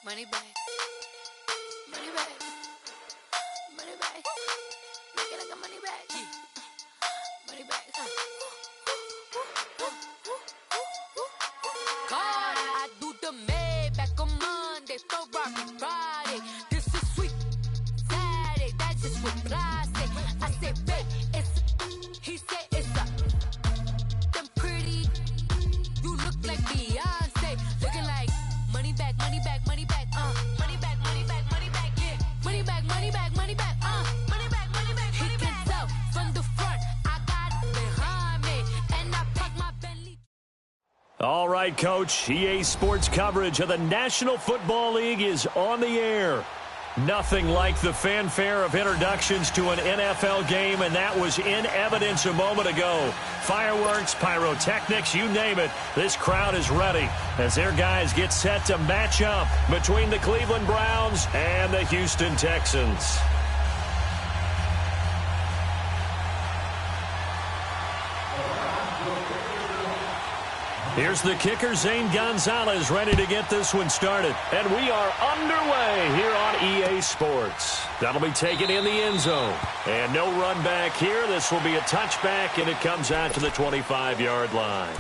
Money back. Money back. Money back. Make it like a money back. Money back. God, I do the Maybach on Monday, Ferrari Friday. This is sweet Saturday. That's just what I say. I say, babe, it's. He said it's a. Them pretty. You look like Beyonce. Looking like money back, money back, money back. Money back, money back, money back. Yeah. Money back, money back, money back. Money back, money back, money back. He can tell from the front. I got it behind me, and I park my Bentley. All right, Coach. EA Sports coverage of the National Football League is on the air. Nothing like the fanfare of introductions to an NFL game, and that was in evidence a moment ago. Fireworks, pyrotechnics, you name it. This crowd is ready as their guys get set to match up between the Cleveland Browns and the Houston Texans. Here's the kicker, Zane Gonzalez, ready to get this one started. And we are underway here on EA Sports. That'll be taken in the end zone. And no run back here. This will be a touchback, and it comes out to the 25-yard line.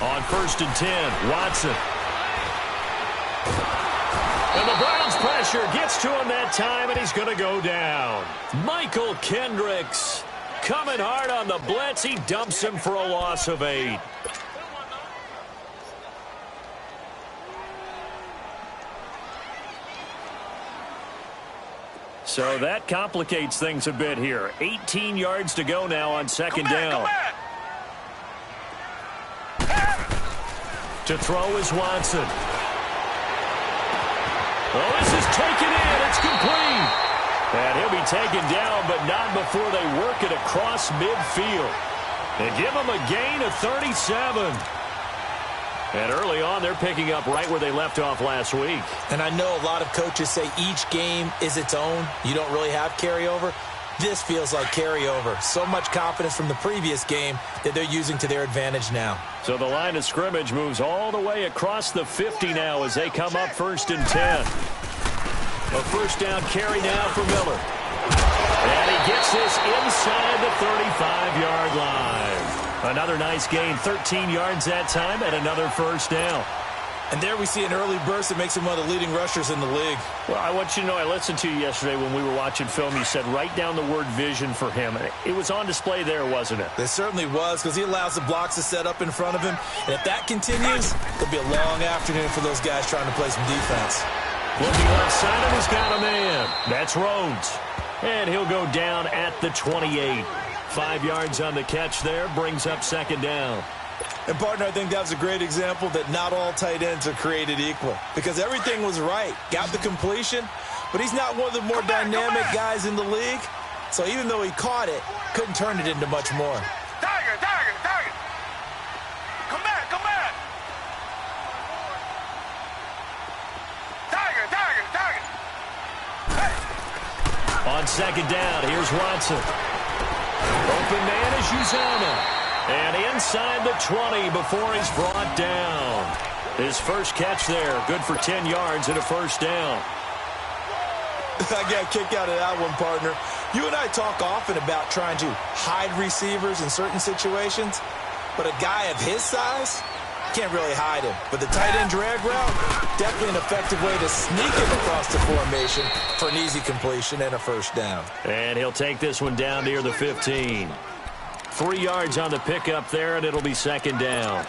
On 1st and 10, Watson. And the Browns pressure gets to him that time, and he's going to go down. Michael Kendricks coming hard on the blitz. He dumps him for a loss of 8. So that complicates things a bit here. 18 yards to go now on second down. To throw is Watson. Oh, this is taken in. It's complete. And he'll be taken down, but not before they work it across midfield. They give him a gain of 37. And early on, they're picking up right where they left off last week. And I know a lot of coaches say each game is its own. You don't really have carryover. This feels like carryover. So much confidence from the previous game that they're using to their advantage now. So the line of scrimmage moves all the way across the 50 now as they come up 1st and 10. A first down carry now for Miller. And he gets this inside the 35-yard line. Another nice gain, 13 yards that time, and another first down. And there we see an early burst that makes him one of the leading rushers in the league. Well, I want you to know, I listened to you yesterday when we were watching film. You said write down the word vision for him. It was on display there, wasn't it? It certainly was, because he allows the blocks to set up in front of him. And if that continues, it'll be a long afternoon for those guys trying to play some defense. Looking left side, and he's got a man. That's Rhodes. And he'll go down at the 28. 5 yards on the catch there, brings up second down. And, partner, I think that was a great example that not all tight ends are created equal. Because everything was right. Got the completion, but he's not one of the more dynamic guys in the league. So even though he caught it, couldn't turn it into much more. Tiger! Come back! Tiger! Hey! On second down, here's Watson. Open man is Uzama. And inside the 20 before he's brought down. His first catch there, good for 10 yards and a first down. I got a kick out of that one, partner. You and I talk often about trying to hide receivers in certain situations, but a guy of his size can't really hide him. But the tight end drag route, definitely an effective way to sneak him across the formation for an easy completion and a first down. And he'll take this one down near the 15. 3 yards on the pickup there, and it'll be second down.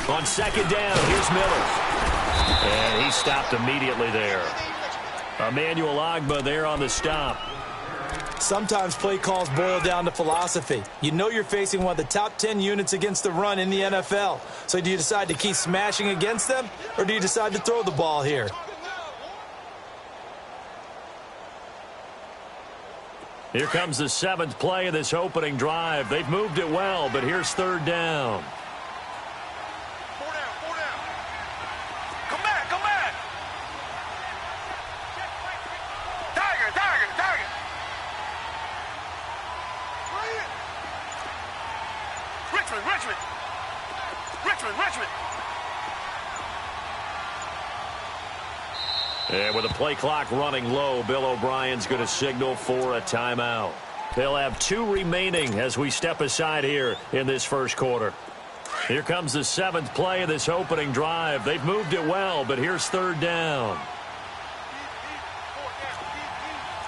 On second down, here's Miller. And he stopped immediately there. Emmanuel Ogbah there on the stop. Sometimes play calls boil down to philosophy. You know you're facing one of the top 10 units against the run in the NFL. So do you decide to keep smashing against them, or do you decide to throw the ball here? Here comes the 7th play of this opening drive. They've moved it well, but here's 3rd down. And with the play clock running low, Bill O'Brien's going to signal for a timeout. They'll have 2 remaining as we step aside here in this first quarter. Here comes the 7th play of this opening drive. They've moved it well, but here's 3rd down.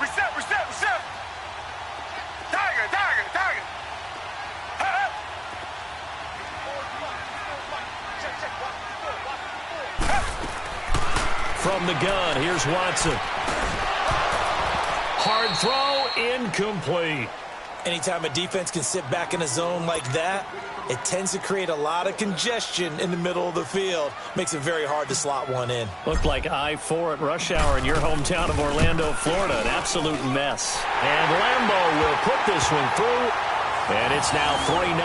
Reset. Tiger. From the gun, here's Watson. Hard throw, incomplete. Anytime a defense can sit back in a zone like that, it tends to create a lot of congestion in the middle of the field. Makes it very hard to slot one in. Looked like I-4 at rush hour in your hometown of Orlando, Florida. An absolute mess. And Lambeau will put this one through. And it's now 3-0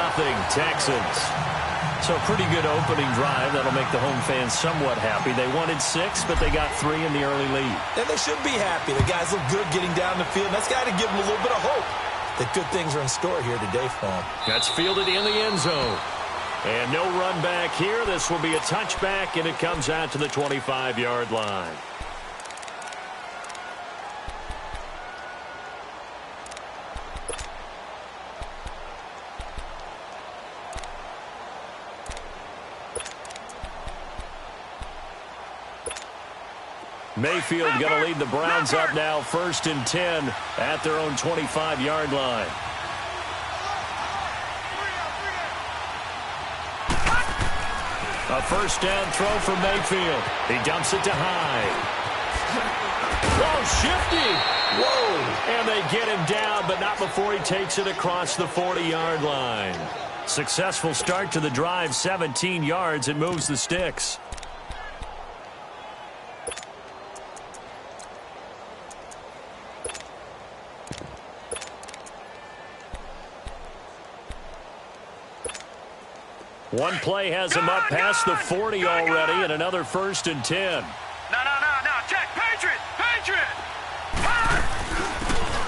Texans. So a pretty good opening drive. That'll make the home fans somewhat happy. They wanted 6, but they got 3 in the early lead. And they should be happy. The guys look good getting down the field. That's got to give them a little bit of hope that good things are in store here today for them. That's fielded in the end zone. And no run back here. This will be a touchback, and it comes out to the 25-yard line. Mayfield going to lead the Browns up now, 1st and 10 at their own 25-yard line. A 1st down throw for Mayfield. He dumps it to Hyde. Whoa, shifty. Whoa. And they get him down, but not before he takes it across the 40-yard line. Successful start to the drive, 17 yards, and moves the sticks. One play has him up past the 40 already, and another 1st and 10. No. Check. Patriot.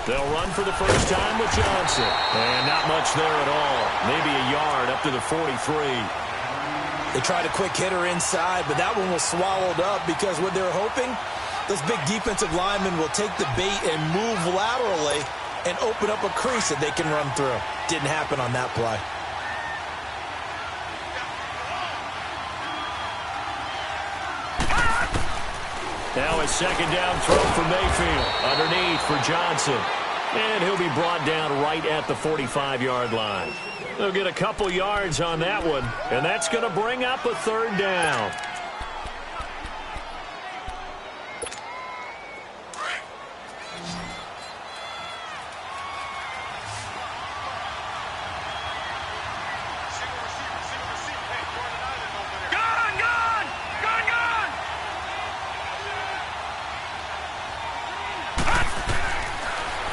They'll run for the first time with Johnson. And not much there at all. Maybe a yard up to the 43. They tried a quick hitter inside, but that one was swallowed up because what they're hoping, those big defensive linemen will take the bait and move laterally and open up a crease that they can run through. Didn't happen on that play. Now a 2nd down throw for Mayfield. Underneath for Johnson. And he'll be brought down right at the 45-yard line. They'll get a couple yards on that one. And that's going to bring up a 3rd down.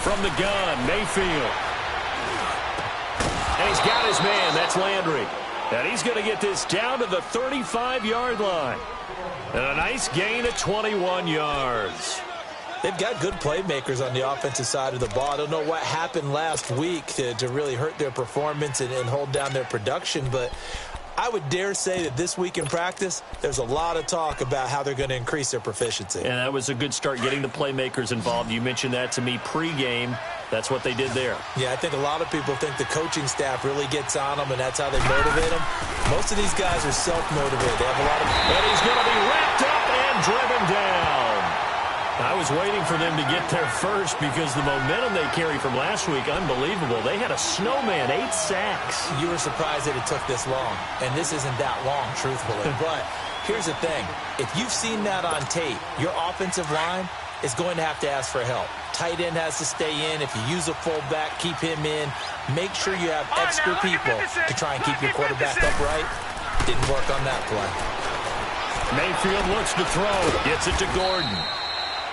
From the gun, Mayfield. And he's got his man. That's Landry. And he's going to get this down to the 35-yard line. And a nice gain of 21 yards. They've got good playmakers on the offensive side of the ball. I don't know what happened last week to really hurt their performance and hold down their production, but I would dare say that this week in practice, there's a lot of talk about how they're going to increase their proficiency. And that was a good start getting the playmakers involved. You mentioned that to me pregame. That's what they did there. Yeah, I think a lot of people think the coaching staff really gets on them, and that's how they motivate them. Most of these guys are self-motivated. They have a lot of... And he's going to be wrapped up and driven down. I was waiting for them to get there first because the momentum they carry from last week, unbelievable. They had a snowman, 8 sacks. You were surprised that it took this long, and this isn't that long, truthfully. But Here's the thing. If you've seen that on tape, your offensive line is going to have to ask for help. Tight end has to stay in. If you use a fullback, keep him in. Make sure you have extra people to try and keep your quarterback upright. Didn't work on that play. Mayfield looks to throw. Gets it to Gordon.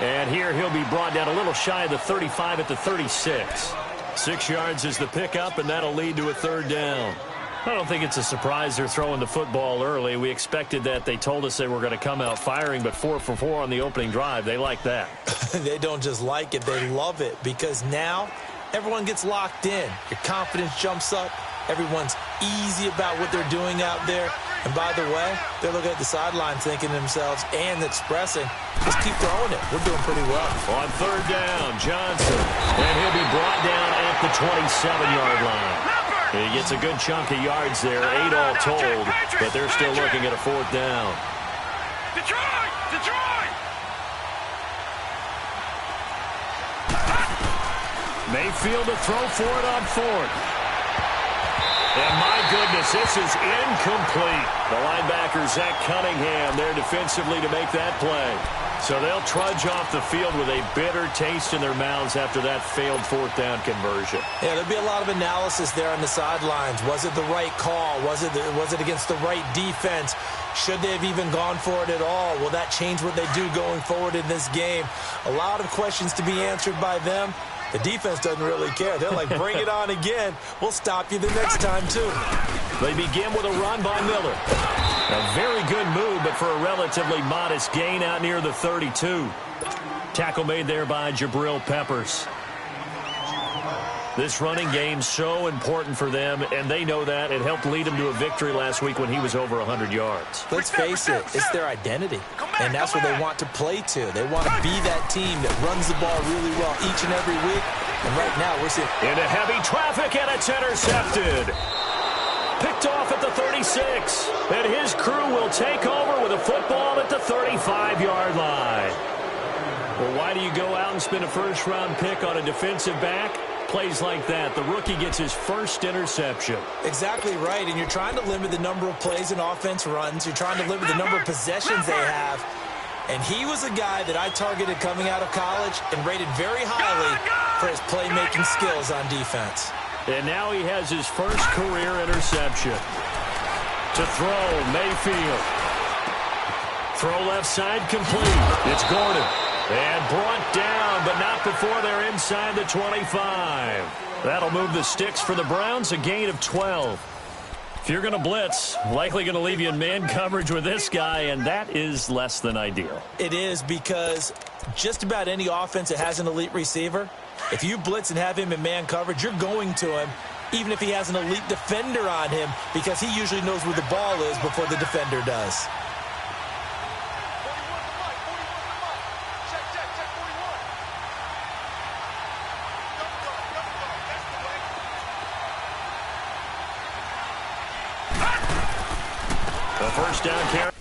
And here he'll be brought down a little shy of the 35 at the 36. 6 yards is the pickup, and that'll lead to a third down. I don't think it's a surprise they're throwing the football early. We expected that. They told us they were going to come out firing, but 4 for 4 on the opening drive. They like that. They don't just like it. They love it because now everyone gets locked in. Your confidence jumps up. Everyone's easy about what they're doing out there. And by the way, they're looking at the sideline thinking to themselves and expressing, just keep throwing it. We're doing pretty well. On third down, Johnson. And he'll be brought down at the 27-yard line. He gets a good chunk of yards there, 8 all told, but they're still looking at a fourth down. Detroit! Detroit! Mayfield to throw for it on fourth. And my goodness, this is incomplete. The linebacker, Zach Cunningham, there defensively to make that play. So they'll trudge off the field with a bitter taste in their mouths after that failed fourth down conversion. Yeah, there'll be a lot of analysis there on the sidelines. Was it the right call? Was it against the right defense? Should they have even gone for it at all? Will that change what they do going forward in this game? A lot of questions to be answered by them. The defense doesn't really care. They're like, bring it on again. We'll stop you the next time, too. They begin with a run by Miller. A very good move, but for a relatively modest gain out near the 32. Tackle made there by Jabril Peppers. This running game's so important for them, and they know that. It helped lead them to a victory last week when he was over 100 yards. Let's face it, it's their identity, and that's what they want to play to. They want to be that team that runs the ball really well each and every week, and right now we're seeing... Into heavy traffic, and it's intercepted. Picked off at the 36, and his crew will take over with a football at the 35-yard line. Well, why do you go out and spend a first-round pick on a defensive back? Plays like that, the rookie gets his first interception. Exactly right, and you're trying to limit the number of plays an offense runs. You're trying to limit the number of possessions they have. And he was a guy that I targeted coming out of college and rated very highly for his playmaking skills on defense. And now he has his first career interception. To throw, Mayfield. Throw left side complete. It's Gordon. And brought down, but not before they're inside the 25. That'll move the sticks for the Browns, a gain of 12. If you're going to blitz, likely going to leave you in man coverage with this guy, and that is less than ideal. It is, because just about any offense that has an elite receiver, if you blitz and have him in man coverage, you're going to him, even if he has an elite defender on him, because he usually knows where the ball is before the defender does. First down carry.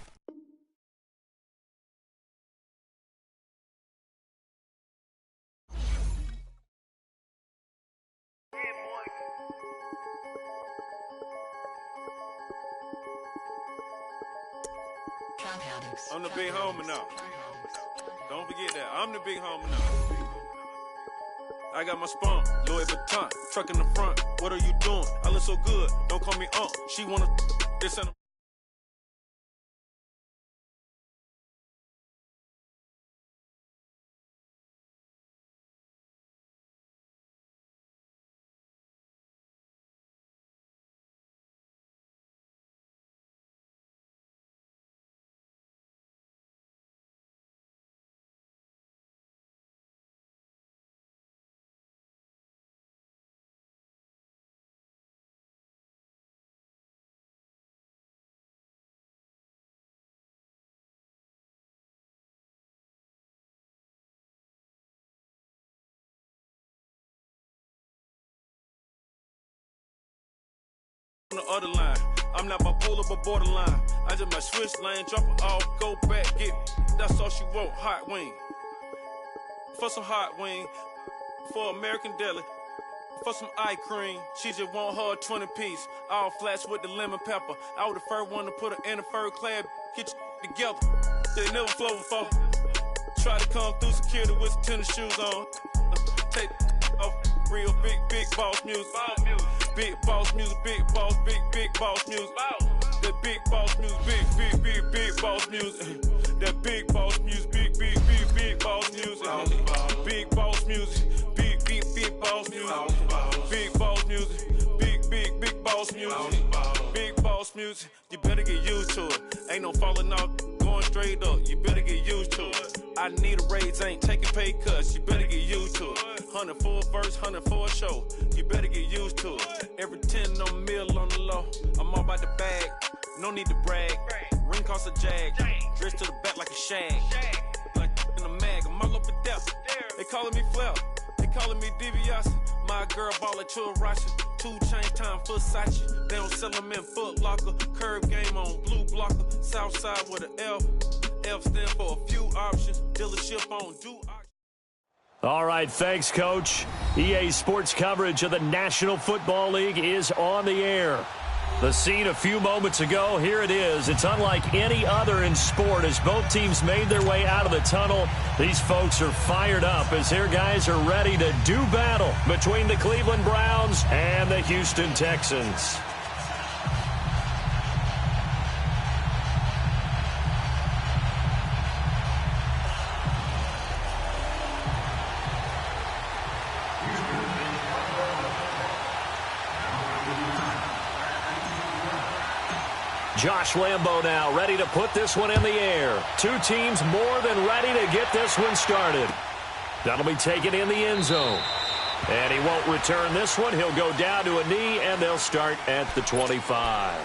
I'm the big homie now. Don't forget that. I'm the big homie now. I got my spunk, Louis Vuitton, truck in the front. What are you doing? I look so good. Don't call me She wanna this and on the other line. I'm not bipolar but borderline. I just might switch lane, drop it off, go back, get it. That's all she want, hot wing. For some hot wing, for American deli, for some eye cream. She just want her 20 piece, all flats with the lemon pepper. I was the first one to put her in a fur clad. Get together. They never flow before. Try to come through security with some tennis shoes on. Take off real big boss music. Big boss music, big boss music. That big boss music, big boss music. That big boss music, big boss music. Big boss music, big boss music. Big boss music, big boss music. Big boss music, you better get used to it. Ain't no falling off, going straight up. You better get used to it. I need a raise, ain't taking pay cuts. You better get used to it. 100 for a verse, 100 for a show. You better get used to it. Every 10 on mill on the low. I'm all about the bag, no need to brag. Ring cost a jag, dressed to the back like a shag. Like in a mag, I'm all up and down. They calling me Flair, they calling me DiBiase. My girl ball at Churracha, 2 chain time for Versace. They don't sell them in Foot Locker. Curve game on blue blocker. South side with an F. F stand for a few options. Dealership on do. All right, thanks, Coach. EA Sports coverage of the National Football League is on the air. The scene a few moments ago, here it is. It's unlike any other in sport as both teams made their way out of the tunnel. These folks are fired up as their guys are ready to do battle between the Cleveland Browns and the Houston Texans. Josh Lambo now ready to put this one in the air. Two teams more than ready to get this one started. That'll be taken in the end zone. And he won't return this one. He'll go down to a knee, and they'll start at the 25.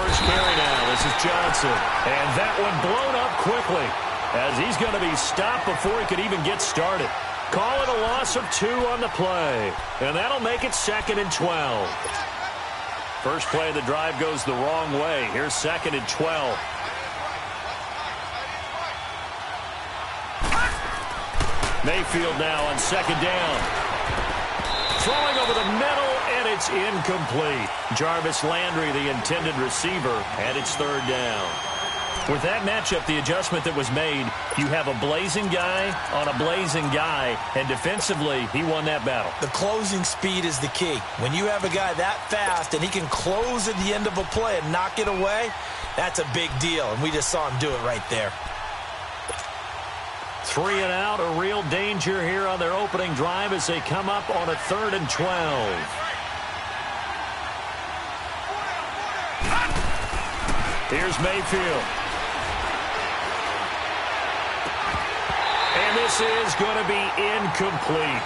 first carry now. This is Johnson. And that one blown up quickly as he's going to be stopped before he could even get started. Call it a loss of 2 on the play. And that'll make it 2nd and 12. First play of the drive goes the wrong way. Here's 2nd and 12. Mayfield now on 2nd down. Throwing over the middle, and it's incomplete. Jarvis Landry, the intended receiver, and it's 3rd down. With that matchup, the adjustment that was made, you have a blazing guy on a blazing guy, and defensively, he won that battle. The closing speed is the key. When you have a guy that fast and he can close at the end of a play and knock it away, that's a big deal, and we just saw him do it right there. 3 and out, a real danger here on their opening drive as they come up on a 3rd and 12. Here's Mayfield. And this is going to be incomplete.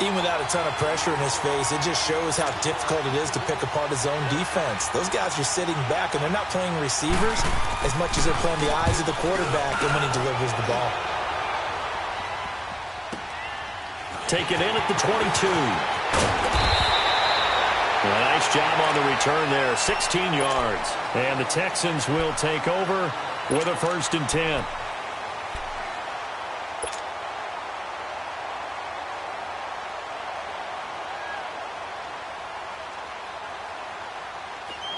Even without a ton of pressure in his face, it just shows how difficult it is to pick apart his own defense. Those guys are sitting back, and they're not playing receivers as much as they're playing the eyes of the quarterback and when he delivers the ball. Taken in at the 22. A nice job on the return there, 16 yards. And the Texans will take over with a 1st and 10.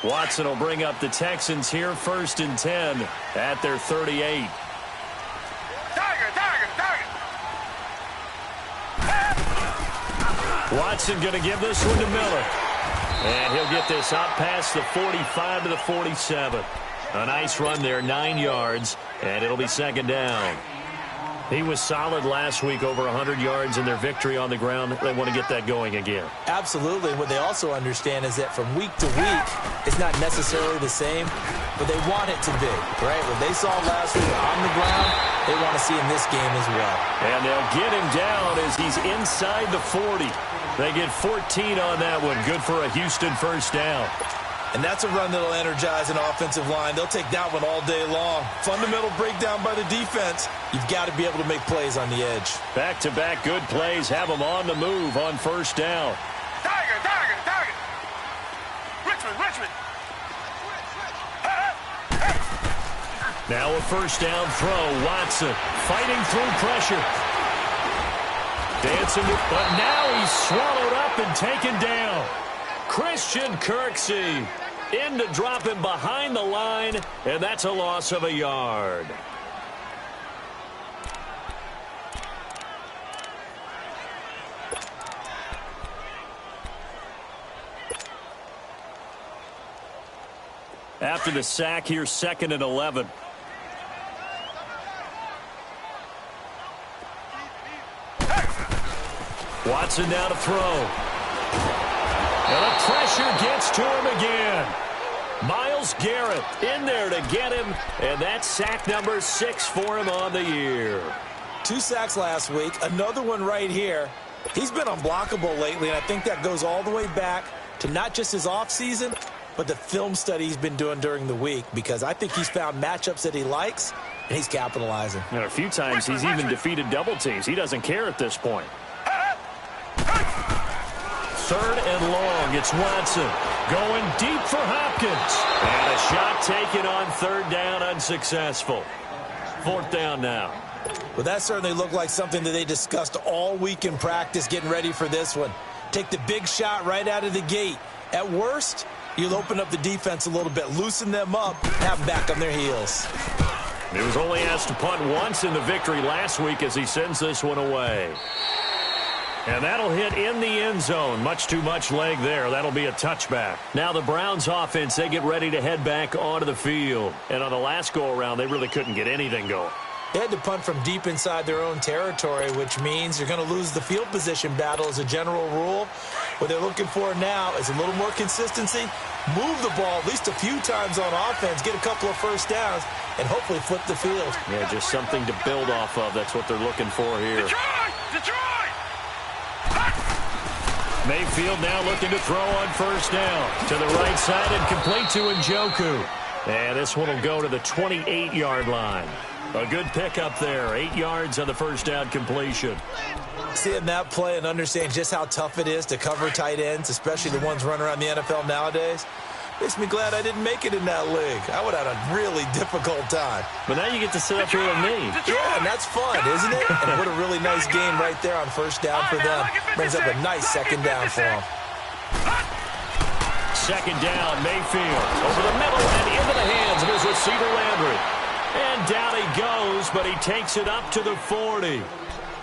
Watson will bring up the Texans here, 1st and 10 at their 38. Watson going to give this one to Miller. And he'll get this out past the 45 to the 47. A nice run there, 9 yards, and it'll be 2nd down. He was solid last week, over 100 yards in their victory on the ground. They want to get that going again. Absolutely. What they also understand is that from week to week, it's not necessarily the same, but they want it to be, right? What they saw last week on the ground, they want to see in this game as well. And they'll get him down as he's inside the 40. They get 14 on that one. Good for a Houston 1st down. And that's a run that'll energize an offensive line. They'll take that one all day long. Fundamental breakdown by the defense. You've got to be able to make plays on the edge. Back-to-back good plays have them on the move on 1st down. Tiger. Richmond. Now a 1st down throw. Watson fighting through pressure. Dancing, but now he's swallowed up and taken down. Christian Kirksey in to drop him behind the line, and that's a loss of a yard. After the sack, here's 2nd and 11. Watson down to throw. And the pressure gets to him again. Myles Garrett in there to get him, and that's sack number 6 for him on the year. 2 sacks last week, another one right here. He's been unblockable lately, and I think that goes all the way back to not just his offseason, but the film study he's been doing during the week, because I think he's found matchups that he likes, and he's capitalizing. And a few times he's even defeated double teams. He doesn't care at this point. 3rd and long. It's Watson going deep for Hopkins. And a shot taken on 3rd down, unsuccessful. 4th down now. Well, that certainly looked like something that they discussed all week in practice getting ready for this one. Take the big shot right out of the gate. At worst, you'll open up the defense a little bit, loosen them up, have them back on their heels. He was only asked to punt once in the victory last week as he sends this one away. And that'll hit in the end zone. Much too much leg there. That'll be a touchback. Now the Browns offense, they get ready to head back onto the field. And on the last go-around, they really couldn't get anything going. They had to punt from deep inside their own territory, which means you're going to lose the field position battle as a general rule. What they're looking for now is a little more consistency, move the ball at least a few times on offense, get a couple of 1st downs, and hopefully flip the field. Yeah, just something to build off of. That's what they're looking for here. Detroit! Mayfield now looking to throw on first down. To the right side and complete to Njoku. And this one will go to the 28-yard line. A good pickup there. 8 yards on the first down completion. Seeing that play and understanding just how tough it is to cover tight ends, especially the ones running around the NFL nowadays, makes me glad I didn't make it in that league. I would have had a really difficult time. But now you get to sit up here with me. Yeah, and that's fun, isn't it? And what a really nice game right there on first down for them. Brings up a nice second down for them. Second down, Mayfield. Over the middle and into the hands of his receiver, Landry. And down he goes, but he takes it up to the 40.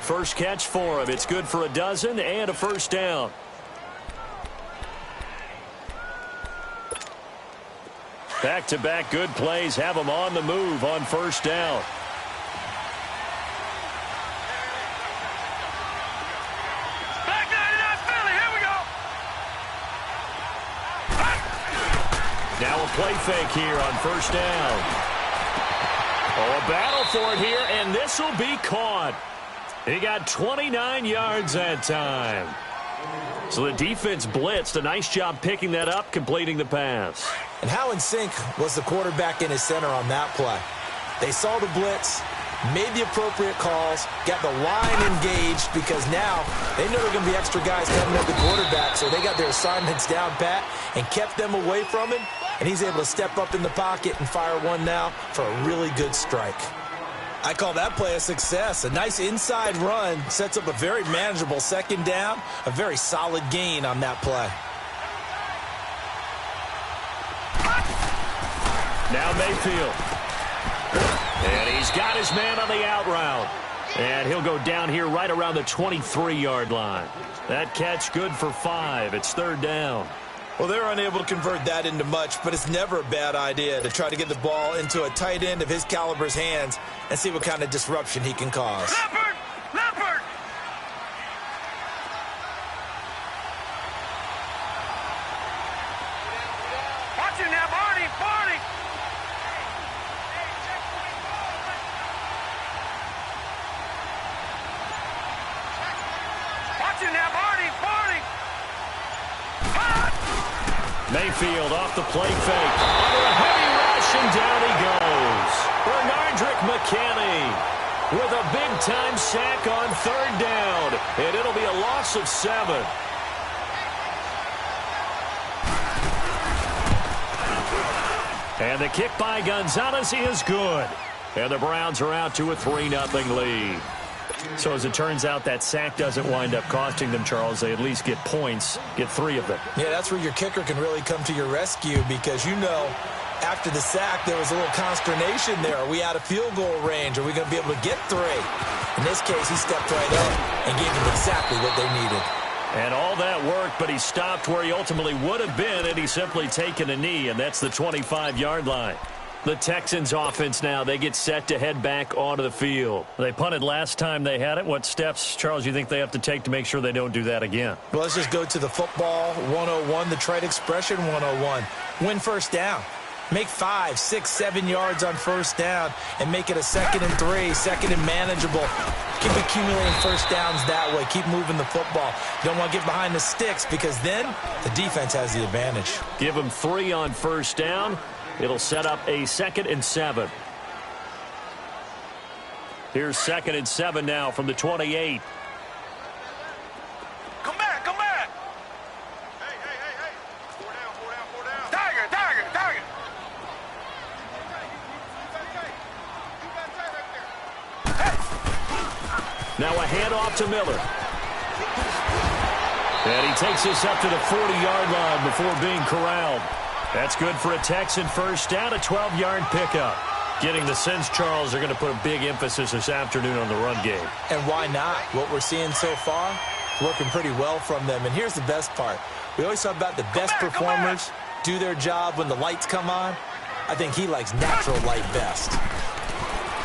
First catch for him. It's good for a dozen and a first down. Back-to-back good plays have him on the move on first down. Back 99 Philly, here we go. Now a play fake here on first down. Oh, a battle for it here, and this will be caught. He got 29 yards that time. So the defense blitzed. A nice job picking that up, completing the pass. And how in sync was the quarterback and his center on that play? They saw the blitz, made the appropriate calls, got the line engaged because now they know there are going to be extra guys coming at the quarterback, so they got their assignments down pat and kept them away from him, and he's able to step up in the pocket and fire one now for a really good strike. I call that play a success. A nice inside run sets up a very manageable second down, a very solid gain on that play. Now Mayfield. And he's got his man on the out route. And he'll go down here right around the 23-yard line. That catch good for 5. It's third down. Well, they're unable to convert that into much, but it's never a bad idea to try to get the ball into a tight end of his caliber's hands and see what kind of disruption he can cause. Leopard! Leopard! Watch it now, Barney! Barney! Watch it now, Barney! Barney! Mayfield off the play fake. Under a heavy rush, and down he goes. Bernardrick McKinney with a big-time sack on third down. And it'll be a loss of 7. And the kick by Gonzalez is good. And the Browns are out to a 3-0 lead. So as it turns out, that sack doesn't wind up costing them, Charles. They at least get points, get 3 of them. Yeah, that's where your kicker can really come to your rescue because, you know, after the sack, there was a little consternation there. Are we out of field goal range? Are we going to be able to get 3? In this case, he stepped right up and gave them exactly what they needed. And all that worked, but he stopped where he ultimately would have been, and he's simply taken a knee, and that's the 25-yard line. The Texans offense now, they get set to head back onto the field. They punted last time they had it. What steps, Charles, you think they have to take to make sure they don't do that again? Well, let's just go to the football 101, the trite expression 101. Win first down. Make 5, 6, 7 yards on first down and make it a 2nd and 3, 2nd and manageable. Keep accumulating first downs that way. Keep moving the football. You don't want to get behind the sticks because then the defense has the advantage. Give them 3 on first down. It'll set up a 2nd and 7. Here's 2nd and 7 now from the 28. Come back, come back! Hey. 4 down. Tiger! Now a handoff to Miller. And he takes this up to the 40-yard line before being corralled. That's good for a Texan first down, a 12-yard pickup. Getting the sense, Charles, they're going to put a big emphasis this afternoon on the run game. And why not? What we're seeing so far, working pretty well from them. And here's the best part. We always talk about the best performers do their job when the lights come on. I think he likes natural light best.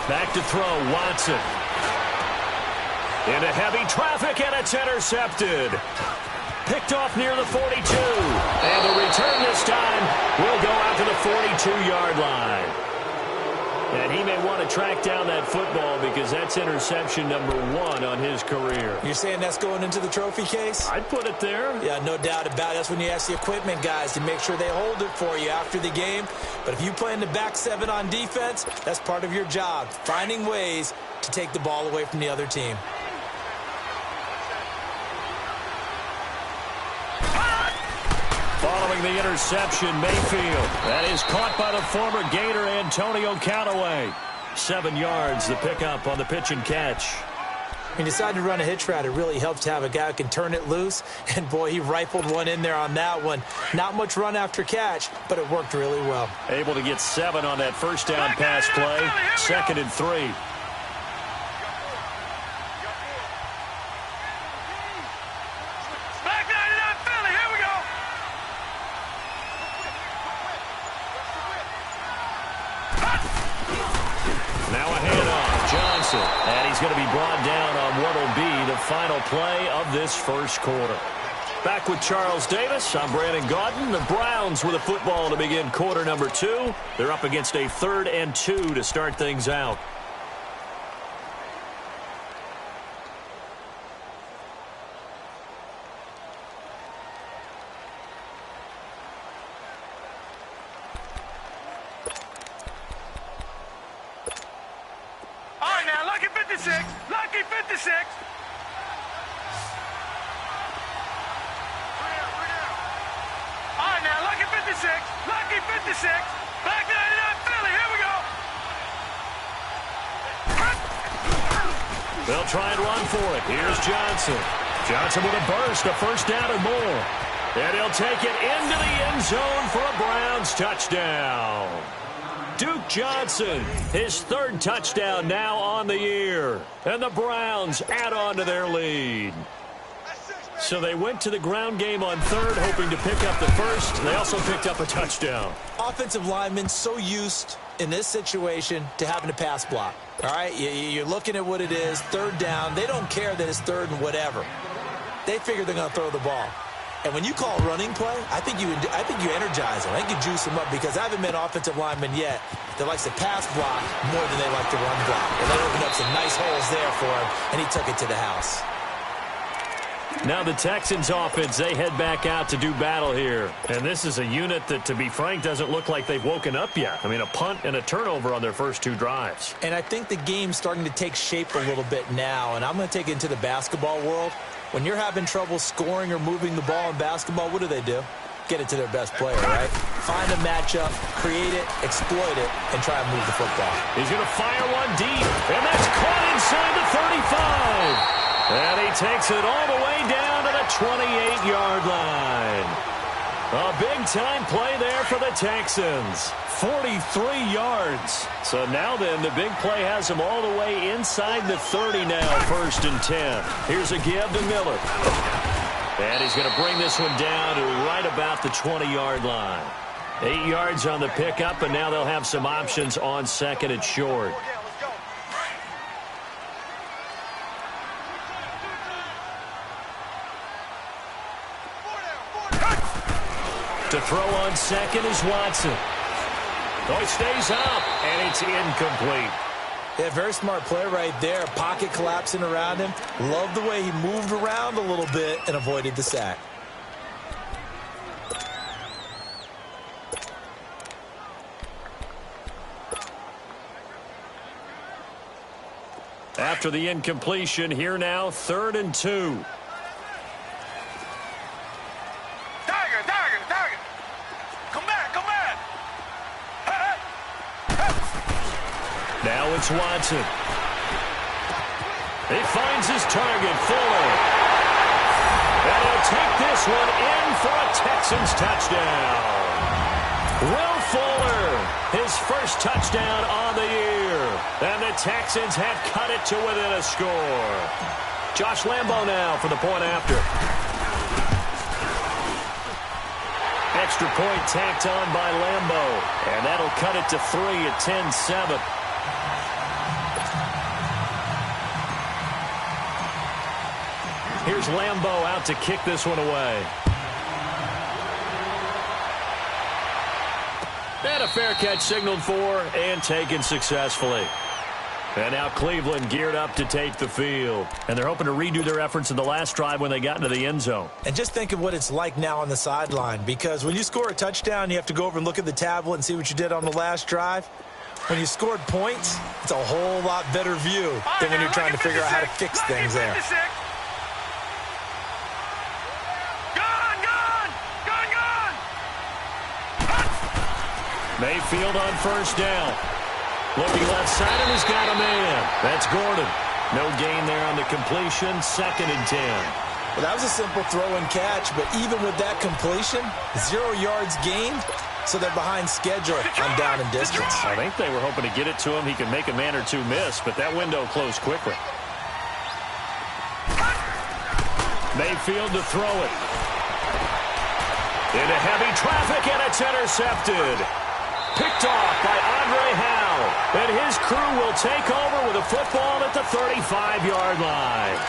Back to throw, Watson. Into heavy traffic, and it's intercepted. Picked off near the 42. And the return this time will go out to the 42-yard line. And he may want to track down that football because that's interception number 1 on his career. You're saying that's going into the trophy case? I'd put it there. Yeah, no doubt about it. That's when you ask the equipment guys to make sure they hold it for you after the game. But if you play in the back 7 on defense, that's part of your job, finding ways to take the ball away from the other team. Following the interception, Mayfield. That is caught by the former Gator Antonio Callaway. 7 yards, the pickup on the pitch and catch. When you decide to run a hitch route, it really helps to have a guy who can turn it loose. And, boy, he rifled one in there on that one. Not much run after catch, but it worked really well. Able to get 7 on that first down pass play. 2nd and 3. And he's going to be brought down on what will be the final play of this first quarter. Back with Charles Davis, I'm Brandon Gaudin. The Browns with a football to begin quarter number 2. They're up against a 3rd and 2 to start things out. Lucky 56. All right, now, Lucky 56. Lucky 56. Back 99 Philly. Here we go. They'll try and run for it. Here's Johnson. Johnson with a burst, a first down and more. And he'll take it into the end zone for a Browns touchdown. Duke Johnson, his 3rd touchdown now on the year. And the Browns add on to their lead. So they went to the ground game on 3rd, hoping to pick up the first. They also picked up a touchdown. Offensive linemen so used in this situation to having to pass block. All right, you're looking at what it is, 3rd down. They don't care that it's 3rd and whatever. They figure they're going to throw the ball. And when you call running play, I think you energize them. I think you juice them up because I haven't met an offensive lineman yet that likes to pass block more than they like to run block. And they opened up some nice holes there for him, and he took it to the house. Now the Texans offense, they head back out to do battle here. And this is a unit that, to be frank, doesn't look like they've woken up yet. I mean, a punt and a turnover on their first 2 drives. And I think the game's starting to take shape a little bit now, and I'm going to take it into the basketball world. When you're having trouble scoring or moving the ball in basketball, what do? Get it to their best player, right? Find a matchup, create it, exploit it, and try and move the football. He's going to fire one deep, and that's caught inside the 35. And he takes it all the way down to the 28-yard line. A big-time play there for the Texans. 43 yards. So now then, the big play has him all the way inside the 30 now, 1st and 10. Here's a give to Miller. And he's going to bring this one down to right about the 20-yard line. 8 yards on the pickup, and now they'll have some options on 2nd and short. To throw on 2nd is Watson. Oh, he stays up, and it's incomplete. Yeah, very smart play right there. Pocket collapsing around him. Love the way he moved around a little bit and avoided the sack. After the incompletion, here now, 3rd and 2. Now it's Watson. He finds his target, Fuller. And he'll take this one in for a Texans touchdown. Will Fuller, his first touchdown on the year. And the Texans have cut it to within a score. Josh Lambo now for the point after. Extra point tacked on by Lambo. And that'll cut it to 3 at 10-7. Here's Lambo out to kick this one away. And a fair catch signaled for and taken successfully. And now Cleveland geared up to take the field. And they're hoping to redo their efforts in the last drive when they got into the end zone. And just think of what it's like now on the sideline, because when you score a touchdown, you have to go over and look at the tablet and see what you did on the last drive. When you scored points, it's a whole lot better view than when you're trying to figure out how to fix things there. Mayfield on first down. Looking left side, and he's got a man. That's Gordon. No gain there on the completion. 2nd and 10. Well, that was a simple throw and catch, but even with that completion, 0 yards gained, so they're behind schedule on down and distance. I think they were hoping to get it to him. He could make a man or two miss, but that window closed quickly. Mayfield to throw it. Into heavy traffic, and it's intercepted. Picked off by Andre Howe. And his crew will take over with a football at the 35-yard line.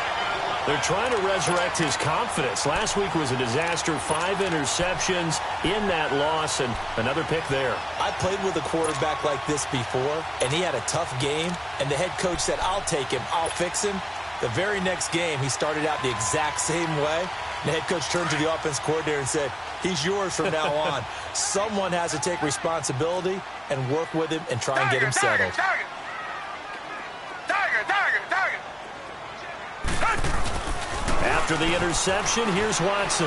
They're trying to resurrect his confidence. Last week was a disaster. 5 interceptions in that loss, and another pick there. I played with a quarterback like this before, and he had a tough game, and the head coach said, I'll take him, I'll fix him. The very next game, he started out the exact same way. The head coach turned to the offense coordinator and said, he's yours from now on. Someone has to take responsibility and work with him and try and get him settled. After the interception, here's Watson.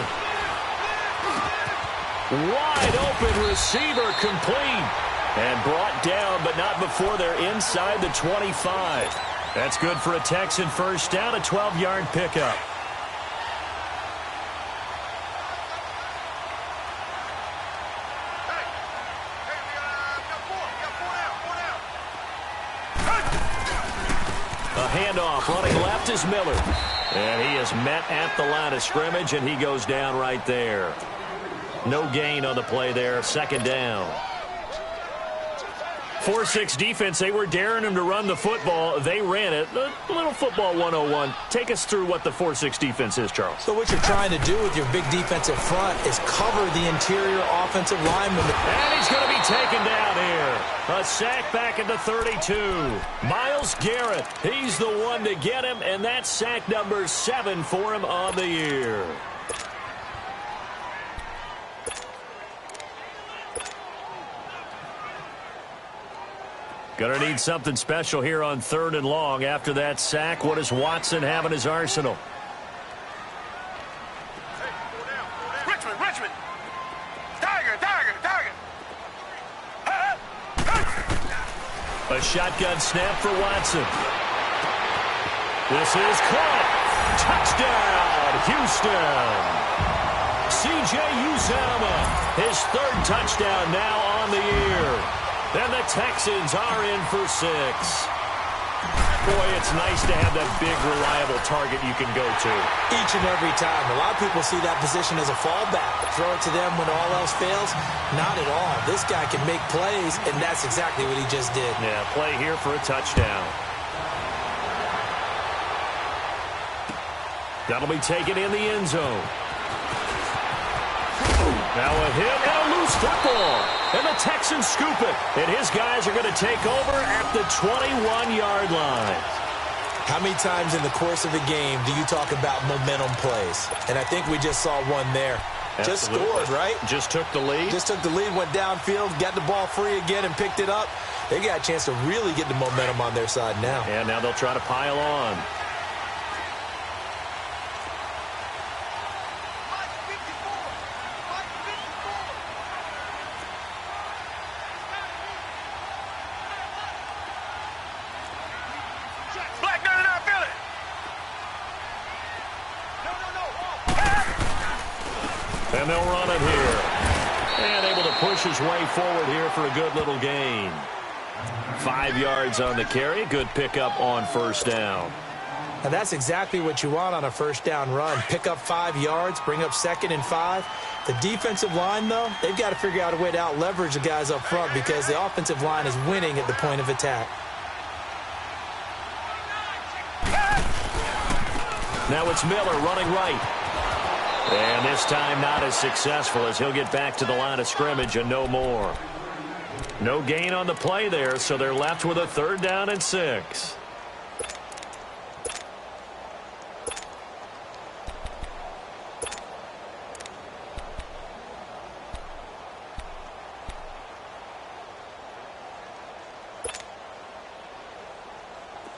Wide open receiver, complete. And brought down, but not before they're inside the 25. That's good for a Texan first down, a 12-yard pickup. A handoff, running left is Miller. And he is met at the line of scrimmage, and he goes down right there. No gain on the play there, 2nd down. 4-6 defense, they were daring him to run the football. They ran it. A little football 101. Take us through what the 4-6 defense is, Charles. So what you're trying to do with your big defensive front is cover the interior offensive lineman. And he's going to be taken down here. A sack back at the 32. Myles Garrett, he's the one to get him, and that's sack number 7 for him on the year. Going to need something special here on 3rd and long. After that sack, what does Watson have in his arsenal? Richmond. Tiger. A shotgun snap for Watson. This is caught. Touchdown, Houston. C.J. Uzomah, his 3rd touchdown now on the year. And the Texans are in for 6. Boy, it's nice to have that big, reliable target you can go to. Each and every time. A lot of people see that position as a fallback. Throw it to them when all else fails. Not at all. This guy can make plays, and that's exactly what he just did. Yeah, play here for a touchdown. That'll be taken in the end zone. Now a hit and a loose football. And the Texans scoop it. And his guys are going to take over at the 21-yard line. How many times in the course of a game do you talk about momentum plays? And I think we just saw one there. Absolutely. Just scored, right? Just took the lead. Just took the lead, went downfield, got the ball free again, and picked it up. They got a chance to really get the momentum on their side now. And now they'll try to pile on. And they'll run it here. And able to push his way forward here for a good little gain. 5 yards on the carry. Good pickup on first down. Now that's exactly what you want on a first down run. Pick up 5 yards, bring up 2nd and 5. The defensive line, though, they've got to figure out a way to out-leverage the guys up front because the offensive line is winning at the point of attack. Now it's Miller running right. And this time not as successful as he'll get back to the line of scrimmage and no more. No gain on the play there, so they're left with a 3rd down and 6.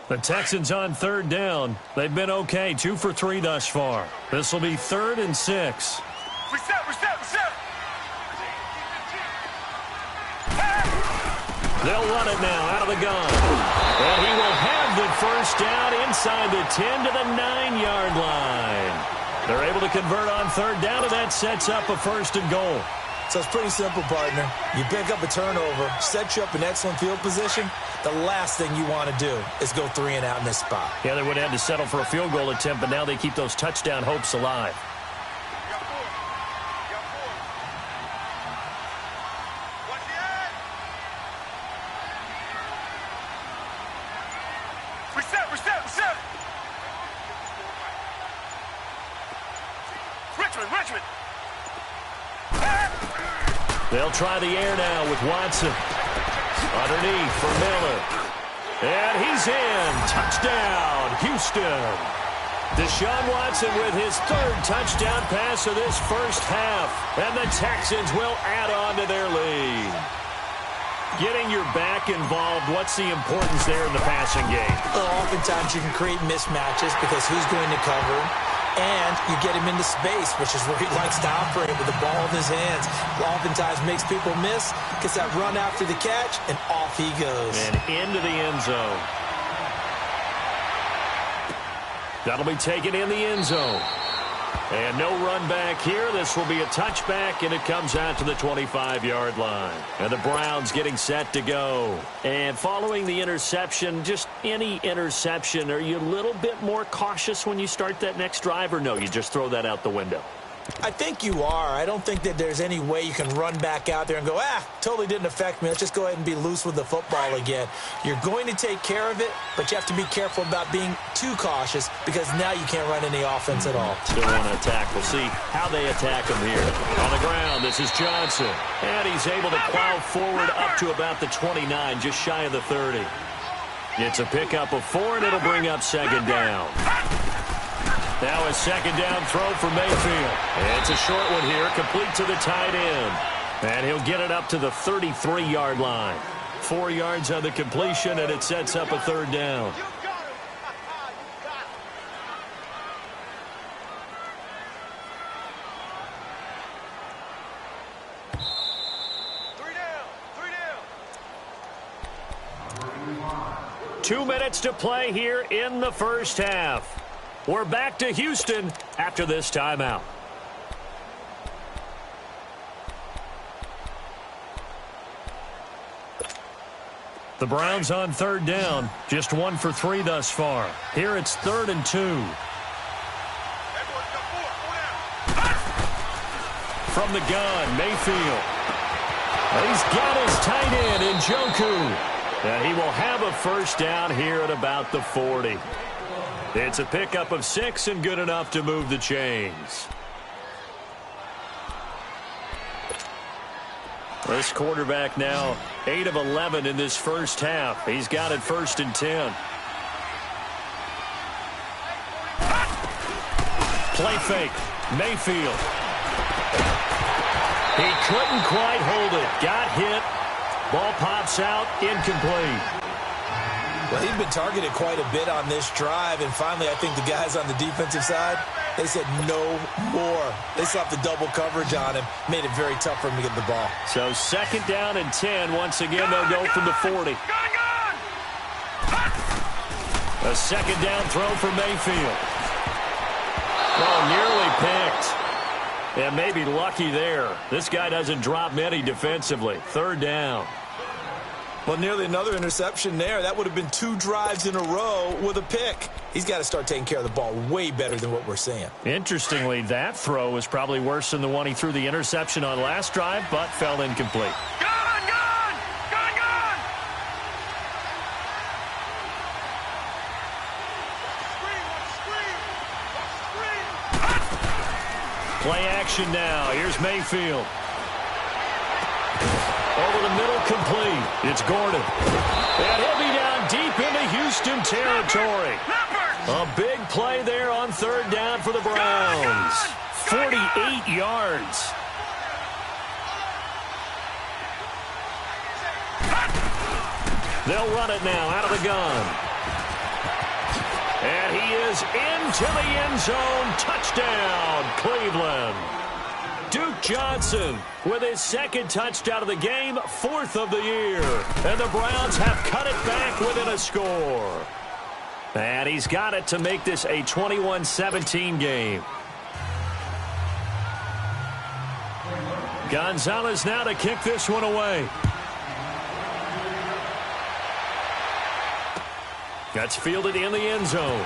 The Texans on 3rd down. They've been okay, 2 for 3 thus far. This will be 3rd and 6. Reset. They'll run it now out of the gun. And he will have the 1st down inside the 10 to the 9-yard line. They're able to convert on 3rd down, and that sets up a 1st and goal. So it's pretty simple, partner. You pick up a turnover, set you up in excellent field position. The last thing you want to do is go 3 and out in this spot. Yeah, they would have had to settle for a field goal attempt, but now they keep those touchdown hopes alive. Reset. Richmond. They'll try the air now with Watson. Underneath for Miller. And he's in. Touchdown, Houston. Deshaun Watson with his 3rd touchdown pass of this first half. And the Texans will add on to their lead. Getting your back involved, what's the importance there in the passing game? Well, oftentimes you can create mismatches because who's going to cover him? And you get him into space, which is where he likes to operate with the ball in his hands. Oftentimes makes people miss, gets that run after the catch, and off he goes. And into the end zone. That'll be taken in the end zone. And no run back here. This will be a touchback, and it comes out to the 25-yard line. And the Browns getting set to go. And following the interception, just any interception, are you a little bit more cautious when you start that next drive, or no, you just throw that out the window? I think you are. I don't think that there's any way you can run back out there and go, totally didn't affect me. Let's just go ahead and be loose with the football again. You're going to take care of it, but you have to be careful about being too cautious because now you can't run any offense at all. Still want to attack. We'll see how they attack him here. On the ground, this is Johnson. And he's able to plow forward up to about the 29, just shy of the 30. It's a pickup of 4, and it'll bring up 2nd down. Now a 2nd down throw for Mayfield. It's a short one here, complete to the tight end. And he'll get it up to the 33-yard line. 4 yards on the completion, and it sets up a 3rd down. Two minutes to play here in the first half. We're back to Houston after this timeout. The Browns on 3rd down, just 1 for 3 thus far. Here it's 3rd and 2. From the gun, Mayfield. He's got his tight end, Njoku. And he will have a 1st down here at about the 40. It's a pickup of 6 and good enough to move the chains. This quarterback now 8 of 11 in this first half. He's got it 1st and 10. Play fake. Mayfield. He couldn't quite hold it. Got hit. Ball pops out. Incomplete. Well, he'd been targeted quite a bit on this drive, and finally I think the guys on the defensive side, they said no more. They slapped the double coverage on him, made it very tough for him to get the ball. So 2nd down and 10. Once again, they'll go from the 40. A 2nd down throw for Mayfield. Oh, nearly picked. And maybe lucky there. This guy doesn't drop many defensively. 3rd down. Well, nearly another interception there. That would have been 2 drives in a row with a pick. He's got to start taking care of the ball way better than what we're seeing. Interestingly, that throw was probably worse than the one he threw the interception on last drive, but fell incomplete. Play action now. Here's Mayfield. Over the middle, complete. It's Gordon. And he'll be down deep into Houston territory. A big play there on third down for the Browns. 48 yards. They'll run it now out of the gun. And he is into the end zone. Touchdown, Cleveland. Duke Johnson with his second touchdown of the game, 4th of the year. And the Browns have cut it back within a score. And he's got it to make this a 21-17 game. Gonzalez now to kick this one away. That's fielded in the end zone.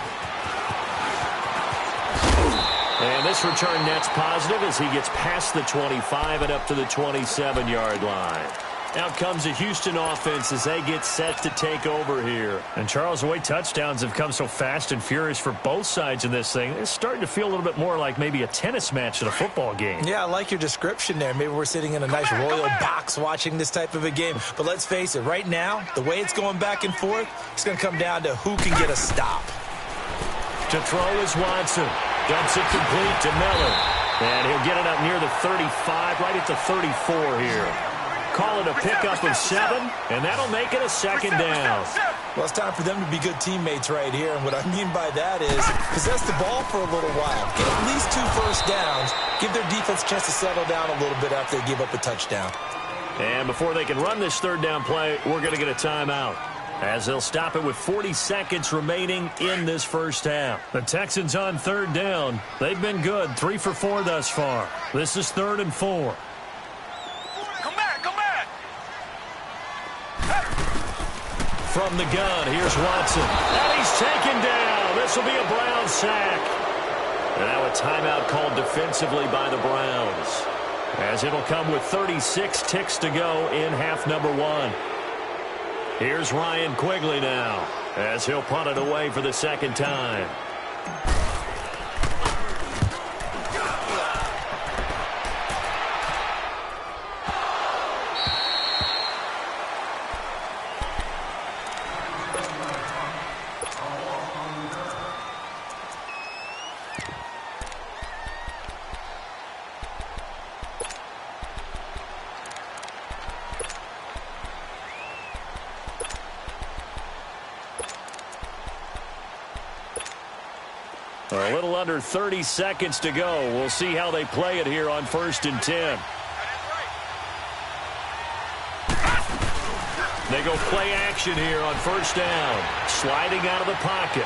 And this return net's positive as he gets past the 25 and up to the 27-yard line. Out comes the Houston offense as they get set to take over here. And, Charles, the way touchdowns have come so fast and furious for both sides in this thing, it's starting to feel a little bit more like maybe a tennis match than a football game. Yeah, I like your description there. Maybe we're sitting in a nice royal box watching this type of a game. But let's face it, right now, the way it's going back and forth, it's going to come down to who can get a stop. To throw is Watson. Dumps it complete to Miller. And he'll get it up near the 35, right at the 34 here. Call it a pickup of 7, and that'll make it a second down. Well, it's time for them to be good teammates right here. And what I mean by that is possess the ball for a little while. Get at least 2 first downs. Give their defense a chance to settle down a little bit after they give up a touchdown. And before they can run this third down play, we're going to get a timeout, as they'll stop it with 40 seconds remaining in this first half. The Texans on third down. They've been good, 3 for 4 thus far. This is 3rd and 4. From the gun, here's Watson. And he's taken down. This will be a Brown sack. And now a timeout called defensively by the Browns, as it'll come with 36 ticks to go in half number 1. Here's Ryan Quigley now, as he'll punt it away for the second time. A little under 30 seconds to go. We'll see how they play it here on 1st and 10. They go play action here on 1st down. Sliding out of the pocket.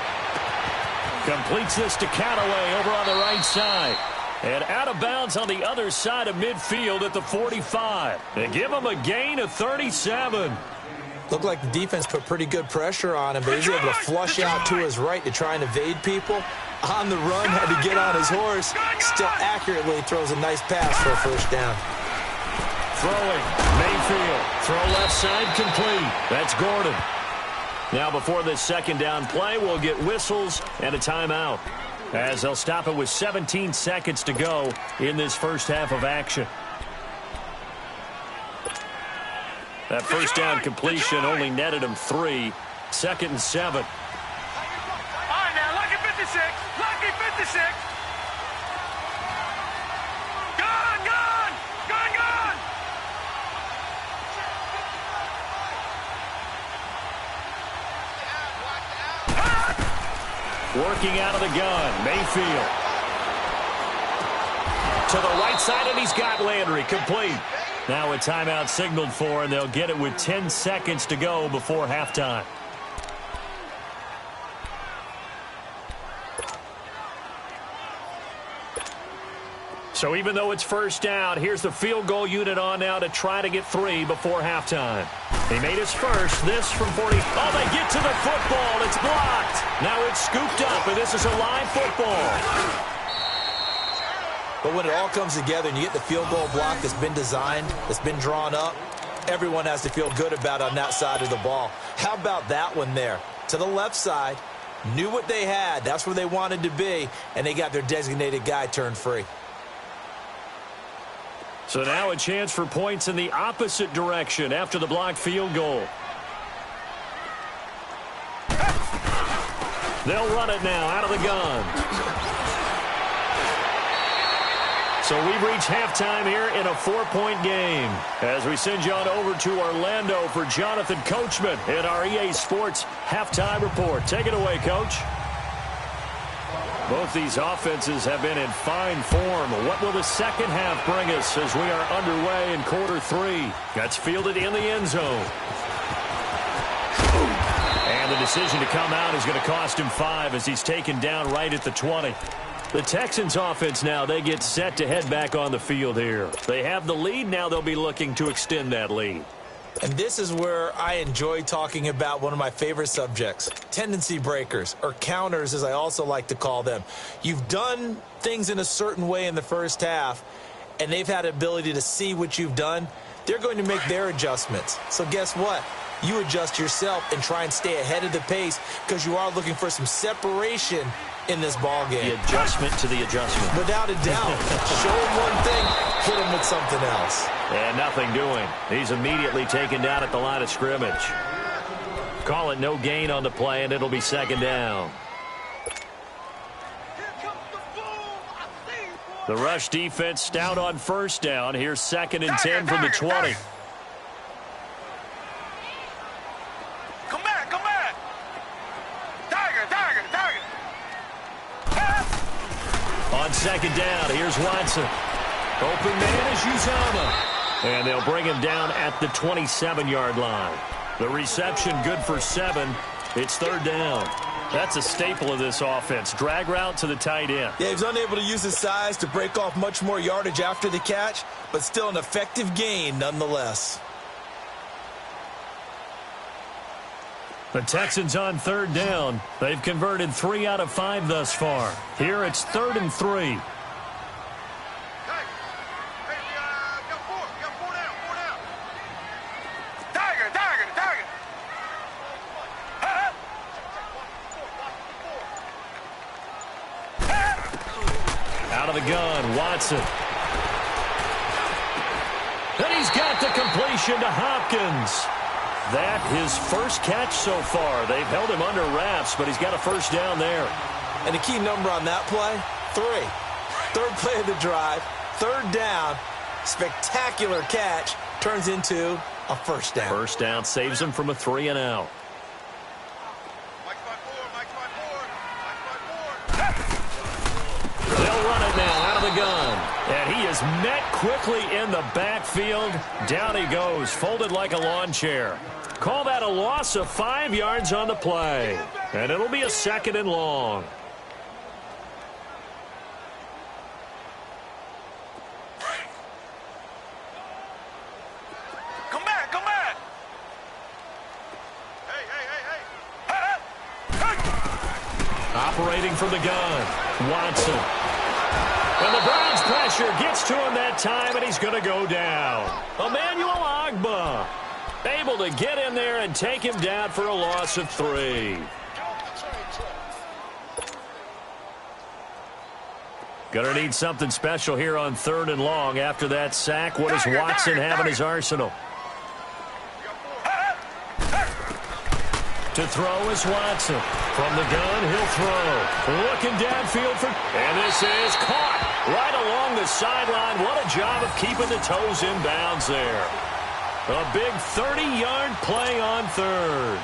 Completes this to Callaway over on the right side. And out of bounds on the other side of midfield at the 45. They give him a gain of 37. Looked like the defense put pretty good pressure on him, but he's able to flush out to his right to try and evade people. On the run, had to get on his horse. Still accurately throws a nice pass for a first down. Throwing, Mayfield. Throw left side, complete. That's Gordon. Now before this second down play, we'll get whistles and a timeout, as they'll stop it with 17 seconds to go in this first half of action. That first down completion only netted him 3. 2nd and 7. All right, now, lucky 56. Lucky 56. Gone, gone. Gone, gone. Working out of the gun, Mayfield. To the right side, and he's got Landry, complete. Now a timeout signaled for, and they'll get it with 10 seconds to go before halftime. So even though it's first down, here's the field goal unit on now to try to get 3 before halftime. He made his first, this from 40. Oh, they get to the football. It's blocked. Now it's scooped up, and this is a live football. But when it all comes together and you get the field goal block that's been designed, that's been drawn up, everyone has to feel good about on that side of the ball. How about that one there? To the left side, knew what they had. That's where they wanted to be, and they got their designated guy turned free. So now a chance for points in the opposite direction after the blocked field goal. They'll run it now out of the gun. So we've reached halftime here in a 4-point game as we send you on over to Orlando for Jonathan Coachman in our EA Sports Halftime Report. Take it away, Coach. Both these offenses have been in fine form. What will the second half bring us as we are underway in quarter 3? That's fielded in the end zone. And the decision to come out is going to cost him 5 as he's taken down right at the 20. The Texans offense now, they get set to head back on the field here. They have the lead. Now they'll be looking to extend that lead. And this is where I enjoy talking about one of my favorite subjects, tendency breakers, or counters as I also like to call them. You've done things in a certain way in the first half, and they've had the ability to see what you've done. They're going to make their adjustments. So guess what? You adjust yourself and try and stay ahead of the pace because you are looking for some separation in this ball game. The adjustment to the adjustment. Without a doubt. Show him one thing, hit him with something else. And nothing doing. He's immediately taken down at the line of scrimmage. Call it no gain on the play, and it'll be second down. The rush defense stout on first down. Here's 2nd and 10 from the 20. Come back, come back. Tiger. On second down, here's Watson. Open man is Uzama. And they'll bring him down at the 27-yard line. The reception good for 7. It's 3rd down. That's a staple of this offense. Drag route to the tight end. Yeah, he's unable to use his size to break off much more yardage after the catch, but still an effective gain nonetheless. The Texans on 3rd down. They've converted 3 out of 5 thus far. Here it's 3rd and 3. Out of the gun, Watson. And he's got the completion to Hopkins. That his first catch so far. They've held him under wraps, but he's got a first down there. And the key number on that play, 3. 3rd play of the drive, 3rd down, spectacular catch, turns into a first down. First down saves him from a 3 and out. They'll run it now out of the gun. And he is met quickly in the backfield. Down he goes, folded like a lawn chair. Call that a loss of 5 yards on the play. And it'll be a 2nd and long. Come back. Operating from the gun, Watson. And the Browns pressure gets to him that time, and he's going to go down. Emmanuel Ogbah able to get in there and take him down for a loss of 3. Going to need something special here on 3rd and long after that sack. What does Watson have in his arsenal? To throw is Watson. From the gun, he'll throw. Looking downfield for... And this is caught right along the sideline. What a job of keeping the toes in bounds there. A big 30-yard play on 3rd.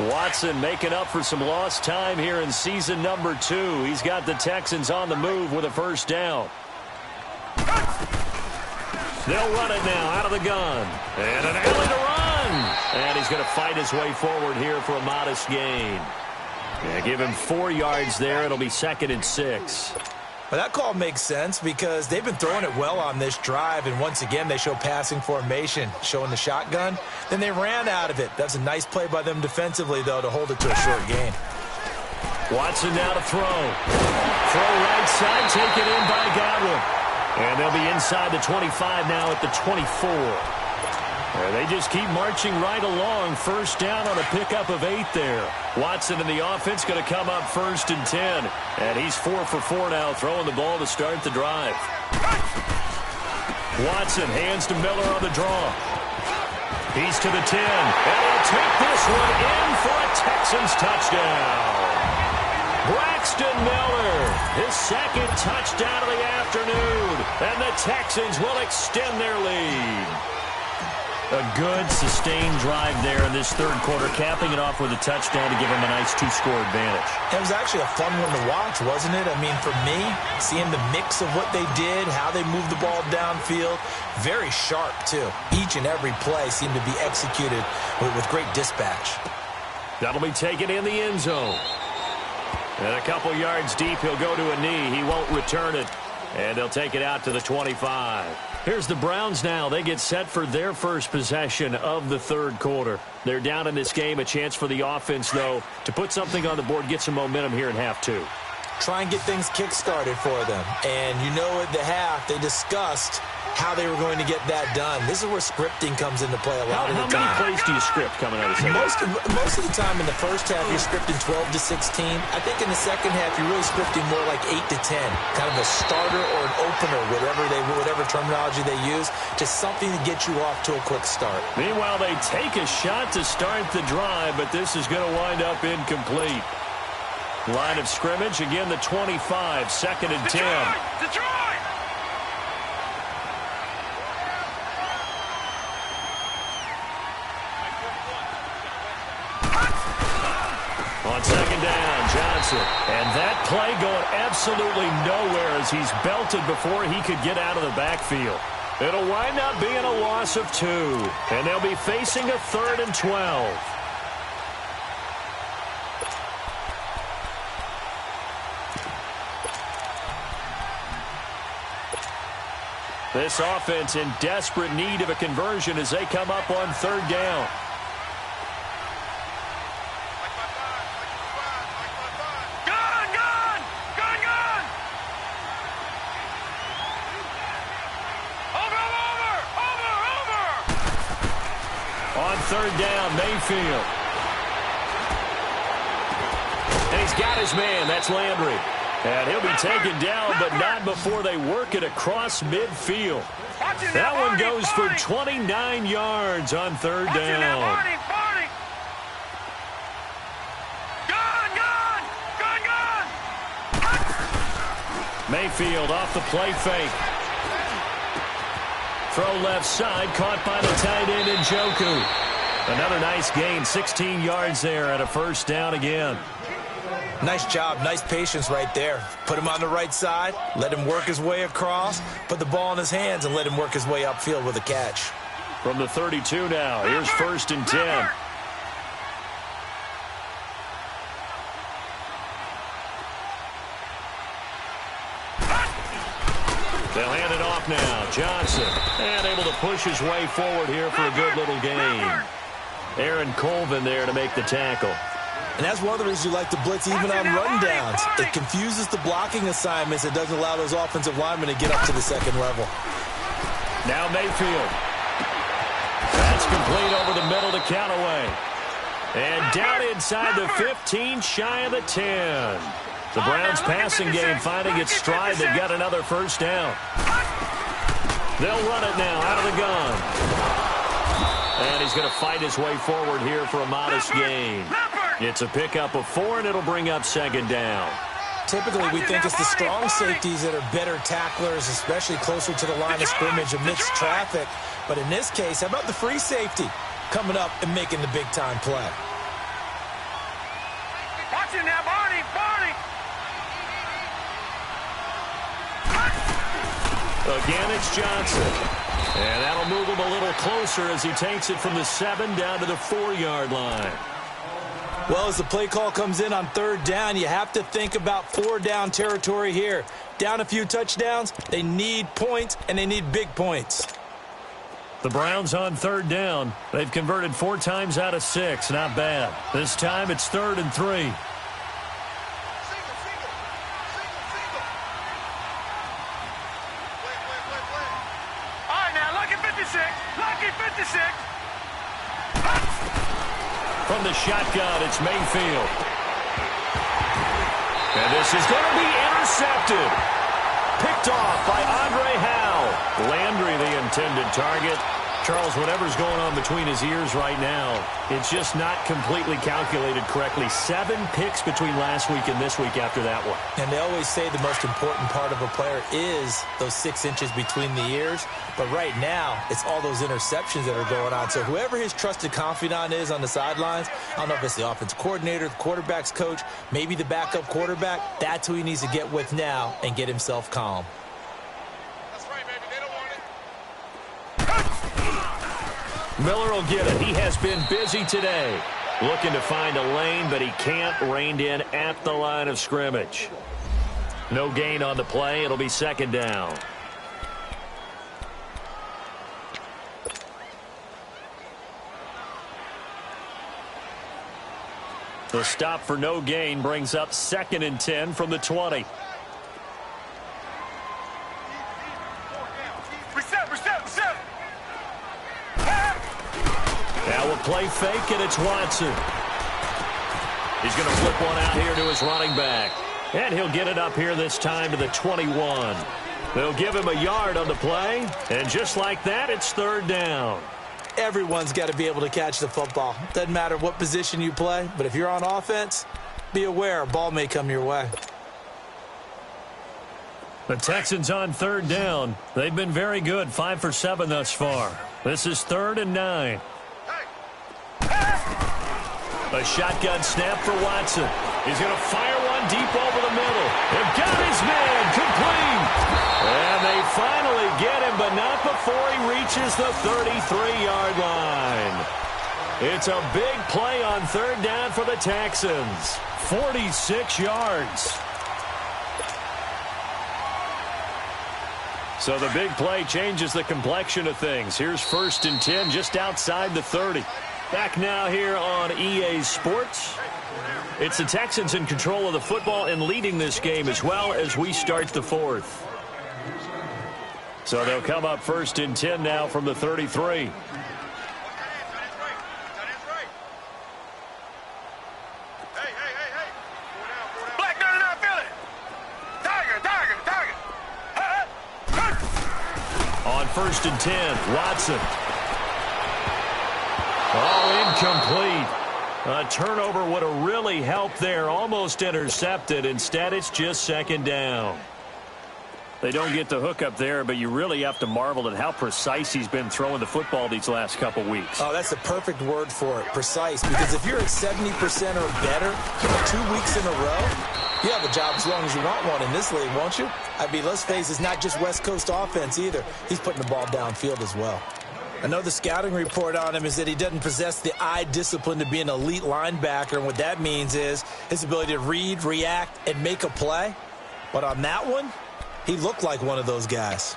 Watson making up for some lost time here in season number 2. He's got the Texans on the move with a first down. They'll run it now out of the gun. And an alley to run. And he's going to fight his way forward here for a modest gain. Yeah, give him 4 yards there. It'll be 2nd and 6. Well, that call makes sense because they've been throwing it well on this drive, and once again they show passing formation, showing the shotgun. Then they ran out of it. That's a nice play by them defensively, though, to hold it to a short gain. Watson now to throw. Throw right side, taken in by Godwin. And they'll be inside the 25 now at the 24. And they just keep marching right along. First down on a pickup of 8 there. Watson and the offense going to come up 1st and 10. And he's 4 for 4 now, throwing the ball to start the drive. Watson hands to Miller on the draw. He's to the 10. And he'll take this one in for a Texans touchdown. Braxton Miller, his second touchdown of the afternoon. And the Texans will extend their lead. A good, sustained drive there in this third quarter, capping it off with a touchdown to give them a nice 2-score advantage. It was actually a fun one to watch, wasn't it? I mean, for me, seeing the mix of what they did, how they moved the ball downfield, very sharp, too. Each and every play seemed to be executed with great dispatch. That'll be taken in the end zone. And a couple yards deep, he'll go to a knee. He won't return it. And they'll take it out to the 25. Here's the Browns now. They get set for their first possession of the third quarter. They're down in this game. A chance for the offense, though, to put something on the board, get some momentum here in half 2. Try and get things kick-started for them. And you know at the half, they discussed how they were going to get that done. This is where scripting comes into play a lot of the time. How many plays do you script coming out of the second? Most of the time in the first half, you're scripting 12 to 16. I think in the second half, you're really scripting more like 8 to 10. Kind of a starter or an opener, whatever terminology they use. Just something to get you off to a quick start. Meanwhile, they take a shot to start the drive, but this is going to wind up incomplete. Line of scrimmage, again the 25, 2nd and 10. Detroit! On 2nd down, Johnson. And that play going absolutely nowhere as he's belted before he could get out of the backfield. It'll wind up being a loss of 2. And they'll be facing a 3rd and 12. This offense in desperate need of a conversion as they come up on 3rd down. On 3rd down, Mayfield. And he's got his man. That's Landry. And he'll be taken down, but not before they work it across midfield. That one goes for 29 yards on 3rd down. Mayfield off the play fake. Throw left side, caught by the tight end Njoku. Another nice gain, 16 yards there and a 1st down again. Nice job, nice patience right there. Put him on the right side, let him work his way across, put the ball in his hands, and let him work his way upfield with a catch. From the 32 now, here's 1st and 10. They'll hand it off now. Johnson, and able to push his way forward here for a good little gain. Aaron Colvin there to make the tackle. And that's one of the reasons you like to blitz even on rundowns. It confuses the blocking assignments. It doesn't allow those offensive linemen to get up to the 2nd level. Now Mayfield. That's complete over the middle to Callaway. And down inside the 15, shy of the 10. The Browns passing game finding its stride. They've got another 1st down. They'll run it now out of the gun. And he's going to fight his way forward here for a modest gain. It's a pickup of 4, and it'll bring up 2nd down. Typically, we think it's the strong safeties that are better tacklers, especially closer to the line of scrimmage amidst traffic. But in this case, how about the free safety coming up and making the big-time play? Watch it now, Barney! Again, it's Johnson. And that'll move him a little closer as he takes it from the 7 down to the 4-yard line. Well, as the play call comes in on 3rd down, you have to think about 4-down territory here. Down a few touchdowns, they need points, and they need big points. The Browns on 3rd down. They've converted 4 times out of 6. Not bad. This time it's 3rd and 3. All right, now, lucky 56. Lucky 56. From the shotgun, it's Mayfield. And this is going to be intercepted. Picked off by Andre Howe. Landry, the intended target. Charles, whatever's going on between his ears right now, it's just not completely calculated correctly. 7 picks between last week and this week after that one. And they always say the most important part of a player is those 6 inches between the ears. But right now, it's all those interceptions that are going on. So whoever his trusted confidant is on the sidelines, I don't know if it's the offense coordinator, the quarterback's coach, maybe the backup quarterback, that's who he needs to get with now and get himself calm. Miller will get it. He has been busy today. Looking to find a lane, but he can't. Reined in at the line of scrimmage. No gain on the play. It'll be second down. The stop for no gain brings up 2nd and 10 from the 20. Now we'll play fake, and it's Watson. He's going to flip one out here to his running back. And he'll get it up here this time to the 21. They'll give him a yard on the play. And just like that, it's 3rd down. Everyone's got to be able to catch the football. Doesn't matter what position you play, but if you're on offense, be aware a ball may come your way. The Texans on 3rd down. They've been very good, 5 for 7 thus far. This is 3rd and 9. A shotgun snap for Watson. He's going to fire one deep over the middle. They've got his man complete. And they finally get him, but not before he reaches the 33-yard line. It's a big play on 3rd down for the Texans. 46 yards. So the big play changes the complexion of things. Here's 1st and 10 just outside the 30. Back now here on EA Sports. It's the Texans in control of the football and leading this game as well as we start the 4th. So they'll come up 1st and 10 now from the 33. Black 99 Philly. Tiger. On 1st and 10, Watson. Oh, incomplete. A turnover would have really helped there. Almost intercepted. Instead, it's just 2nd down. They don't get the hook up there, but you really have to marvel at how precise he's been throwing the football these last couple weeks. Oh, that's the perfect word for it, precise. Because if you're at 70% or better 2 weeks in a row, you have a job as long as you want one in this league, won't you? I mean, let's face it, it's not just West Coast offense either. He's putting the ball downfield as well. I know the scouting report on him is that he doesn't possess the eye discipline to be an elite linebacker, and what that means is his ability to read, react, and make a play. But on that one, he looked like one of those guys.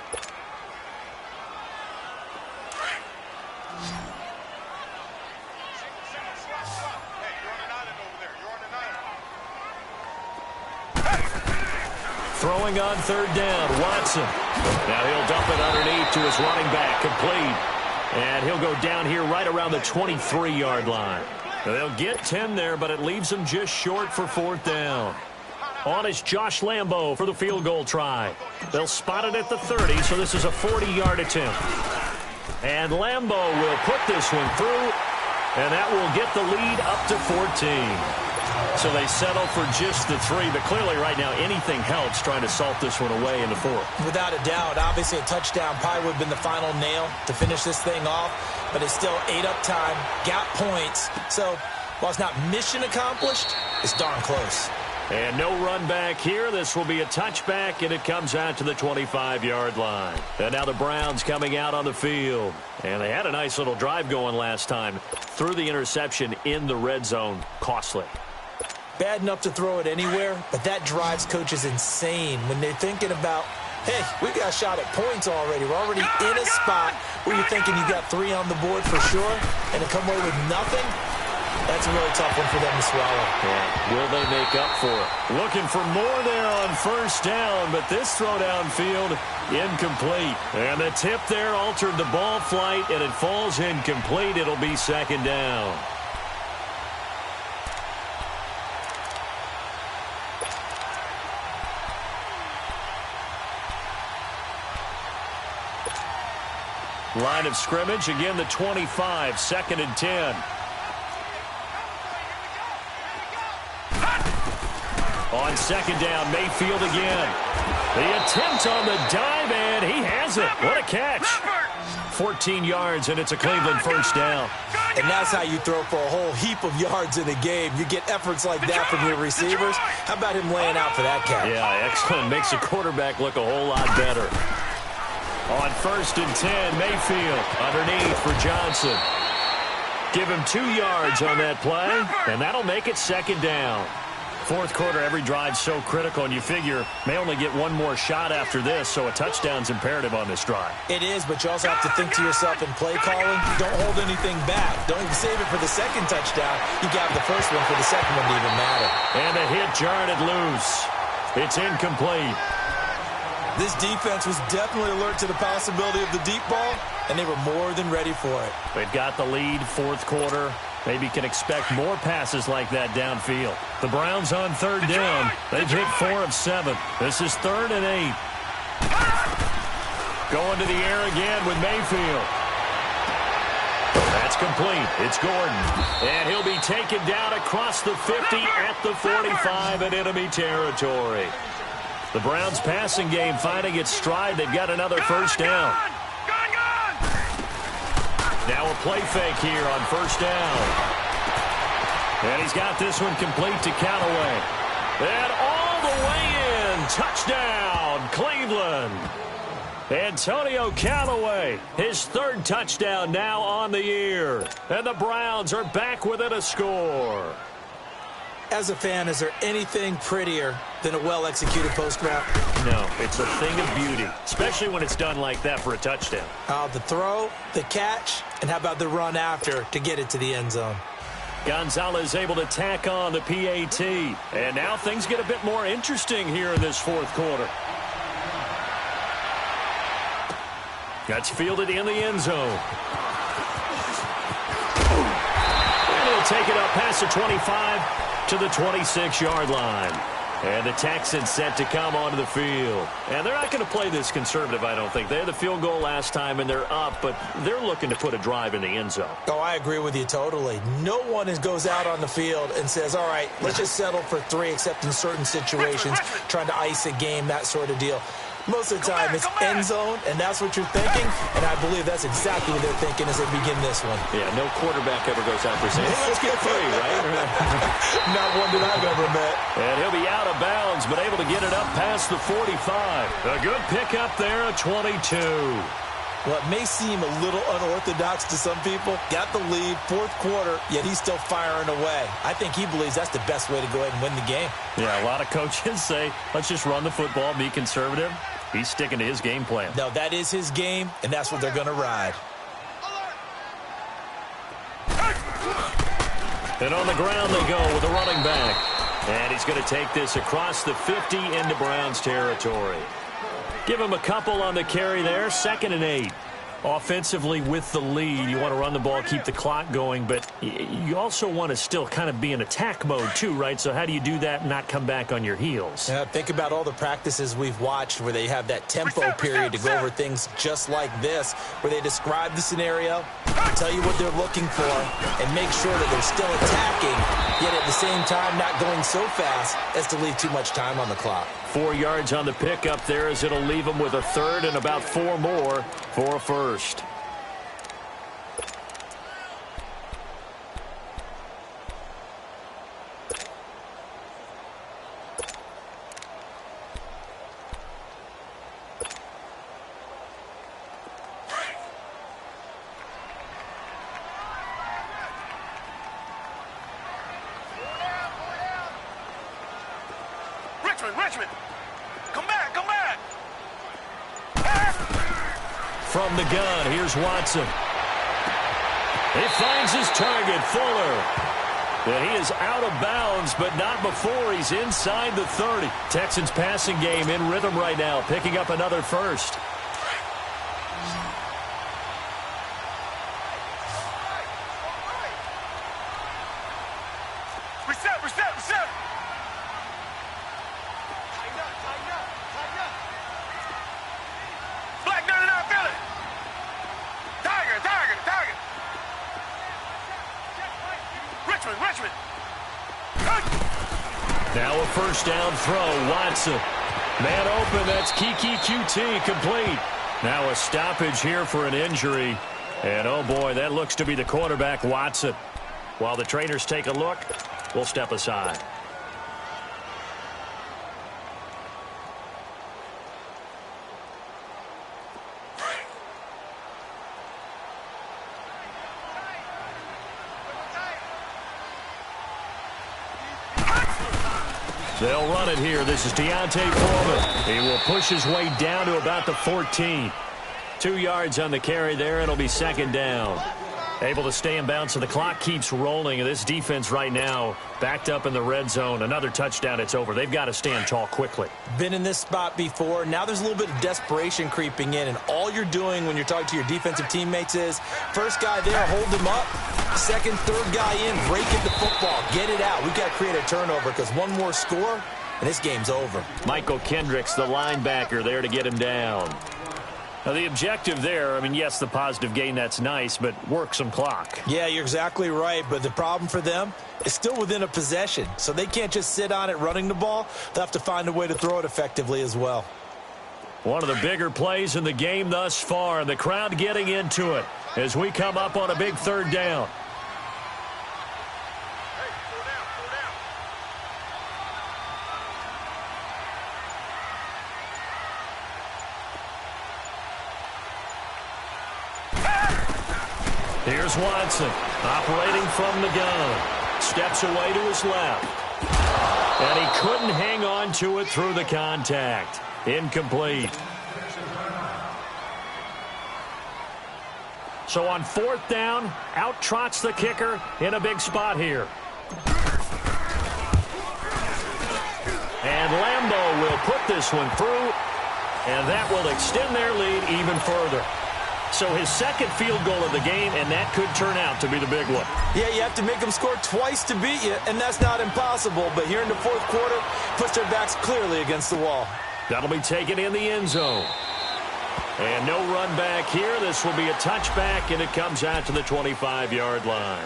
Throwing on 3rd down, Watson. Now he'll dump it underneath to his running back, complete. And he'll go down here right around the 23-yard line. They'll get 10 there, but it leaves them just short for 4th down. On is Josh Lambo for the field goal try. They'll spot it at the 30, so this is a 40-yard attempt. And Lambo will put this one through, and that will get the lead up to 14. So they settle for just the 3, but clearly right now anything helps trying to salt this one away in the 4th. Without a doubt, obviously a touchdown probably would have been the final nail to finish this thing off, but it's still ate up time, got points. So while it's not mission accomplished, it's darn close. And no run back here. This will be a touchback, and it comes out to the 25-yard line. And now the Browns coming out on the field. And they had a nice little drive going last time. Threw the interception in the red zone. Costly. Bad enough to throw it anywhere, but that drives coaches insane when they're thinking about, hey, we got a shot at points already. We're already in a spot where you're thinking you got 3 on the board for sure, and to come away with nothing, that's a really tough one for them to swallow. Yeah. Will they make up for it? Looking for more there on 1st down, but this throw downfield, incomplete. And the tip there altered the ball flight, and it falls incomplete. It'll be 2nd down. Line of scrimmage, again the 25, 2nd and 10. On 2nd down, Mayfield again. The attempt on the dive, and he has it. What a catch. 14 yards, and it's a Cleveland first down. And that's how you throw for a whole heap of yards in a game. You get efforts like that from your receivers. How about him laying out for that catch? Yeah, excellent. Makes the quarterback look a whole lot better. On 1st and 10, Mayfield underneath for Johnson. Give him 2 yards on that play, and that'll make it 2nd down. 4th quarter, every drive's so critical, and you figure may only get one more shot after this, so a touchdown's imperative on this drive. It is, but you also have to think to yourself in play calling, don't hold anything back. Don't save it for the 2nd touchdown. You got the first one for the 2nd one to even matter. And the hit jarred it loose. It's incomplete. This defense was definitely alert to the possibility of the deep ball, and they were more than ready for it. They've got the lead, 4th quarter. Maybe can expect more passes like that downfield. The Browns on 3rd down. They've hit 4 of 7. This is 3rd and 8. Going to the air again with Mayfield. That's complete. It's Gordon. And he'll be taken down across the 50 at the 45 in enemy territory. The Browns passing game finding its stride. They've got another first down. Now a play fake here on 1st down. And he's got this one complete to Callaway. And all the way in. Touchdown, Cleveland. Antonio Callaway, his 3rd touchdown now on the year. And the Browns are back within a score. As a fan, is there anything prettier than a well-executed post route? No, it's a thing of beauty, especially when it's done like that for a touchdown. The throw, the catch, and how about the run after to get it to the end zone? Gonzalez able to tack on the PAT. And now things get a bit more interesting here in this 4th quarter. That's fielded in the end zone. And he'll take it up past the 25 to the 26-yard line. And the Texans set to come onto the field. And they're not going to play this conservative, I don't think. They had the field goal last time, and they're up, but they're looking to put a drive in the end zone. Oh, I agree with you totally. No one goes out on the field and says, all right, let's just settle for 3, except in certain situations, trying to ice a game, that sort of deal. Most of the time, it's end zone, and that's what you're thinking, and I believe that's exactly what they're thinking as they begin this one. Yeah, no quarterback ever goes out there saying, hey, let's get 3, right? Not one that I've ever met. And he'll be out of bounds, but able to get it up past the 45. A good pickup there, a 22. Well, it may seem a little unorthodox to some people. Got the lead, 4th quarter, yet he's still firing away. I think he believes that's the best way to go ahead and win the game. Yeah, a lot of coaches say, let's just run the football, be conservative. He's sticking to his game plan. No, that is his game, and that's what they're going to ride. And on the ground they go with a running back. And he's going to take this across the 50 into Browns territory. Give him a couple on the carry there, 2nd and 8. Offensively with the lead, you want to run the ball, keep the clock going, but you also want to still kind of be in attack mode too, right? So how do you do that and not come back on your heels? Yeah, think about all the practices we've watched where they have that tempo period to go over things just like this, where they describe the scenario, tell you what they're looking for, and make sure that they're still attacking, yet at the same time not going so fast as to leave too much time on the clock. 4 yards on the pickup there as it'll leave them with a 3rd and about 4 more for a first. Richmond! Come back! From the gun, here's Watson. He finds his target, Fuller. And he is out of bounds, but not before he's inside the 30. Texans passing game in rhythm right now, picking up another first. Reset! Black 99, Philly! Richmond. Now a first down throw. Watson. Man open. That's Kiki QT complete. Now a stoppage here for an injury. And, oh, boy, that looks to be the quarterback, Watson. While the trainers take a look, we'll step aside. They'll run it here. This is Deontay Foreman. He will push his way down to about the 14. 2 yards on the carry there. It'll be second down. Able to stay in bounds, so the clock keeps rolling. And this defense right now backed up in the red zone. Another touchdown, it's over. They've got to stand tall quickly. Been in this spot before. Now there's a little bit of desperation creeping in. And all you're doing when you're talking to your defensive teammates is, first guy there, hold him up. Second, third guy in, break it the football. Get it out. We've got to create a turnover because one more score, and this game's over. Michael Kendricks, the linebacker, there to get him down. Now, the objective there, I mean, yes, the positive gain, that's nice, but work some clock. Yeah, you're exactly right, but the problem for them is still within a possession, so they can't just sit on it running the ball. They'll have to find a way to throw it effectively as well. One of the bigger plays in the game thus far, and the crowd getting into it as we come up on a big third down. Here's Watson, operating from the gun. Steps away to his left. And he couldn't hang on to it through the contact. Incomplete. So on fourth down, out trots the kicker in a big spot here. And Lambeau will put this one through, and that will extend their lead even further. So his second field goal of the game, and that could turn out to be the big one. Yeah, you have to make them score twice to beat you, and that's not impossible. But here in the fourth quarter, puts their backs clearly against the wall. That'll be taken in the end zone. And no run back here. This will be a touchback, and it comes out to the 25-yard line.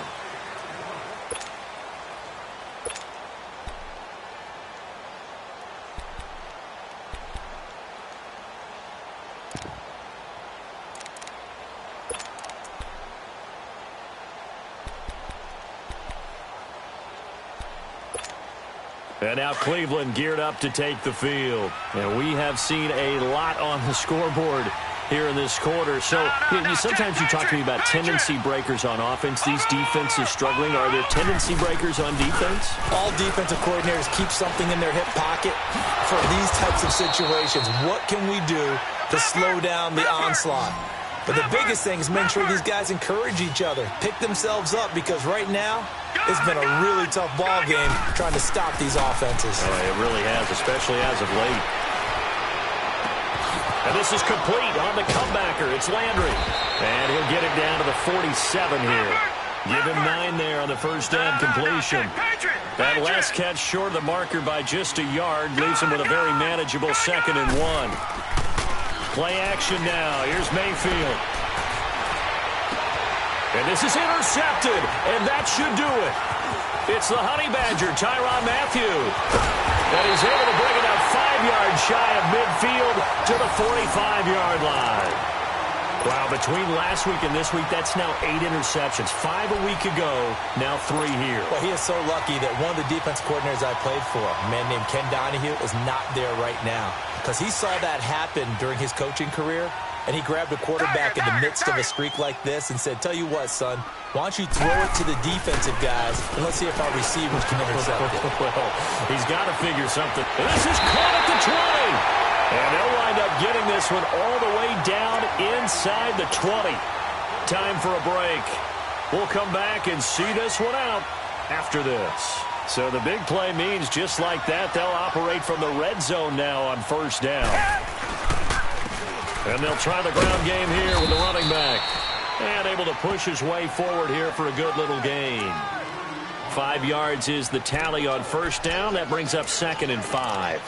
And now Cleveland geared up to take the field. And we have seen a lot on the scoreboard here in this quarter. So sometimes you talk to me about tendency breakers on offense. These defenses struggling. Are there tendency breakers on defense? All defensive coordinators keep something in their hip pocket for these types of situations. What can we do to slow down the onslaught? But the biggest thing is make sure these guys encourage each other, pick themselves up, because right now it's been a really tough ball game trying to stop these offenses. Oh, it really has, especially as of late. And this is complete on the comebacker. It's Landry. And he'll get it down to the 47 here. Give him 9 there on the first down completion. That last catch short of the marker by just a yard leaves him with a very manageable 2nd and 1. Play action now. Here's Mayfield. And this is intercepted, and that should do it. It's the Honey Badger, Tyrann Mathieu. And he's able to bring it up 5 yards shy of midfield to the 45-yard line. Wow, between last week and this week, that's now 8 interceptions. 5 a week ago, now 3 here. Well, he is so lucky that one of the defense coordinators I played for, a man named Ken Donahue, is not there right now. Because he saw that happen during his coaching career, and he grabbed a quarterback in the midst of a streak like this and said, tell you what, son, why don't you throw it to the defensive guys, and let's see if our receivers can intercept it. Well, he's got to figure something. This is caught at the 20. And they'll wind up getting this one all the way down inside the 20. Time for a break. We'll come back and see this one out after this. So the big play means just like that, they'll operate from the red zone now on first down. And they'll try the ground game here with the running back. And able to push his way forward here for a good little gain. 5 yards is the tally on first down. That brings up 2nd and 5.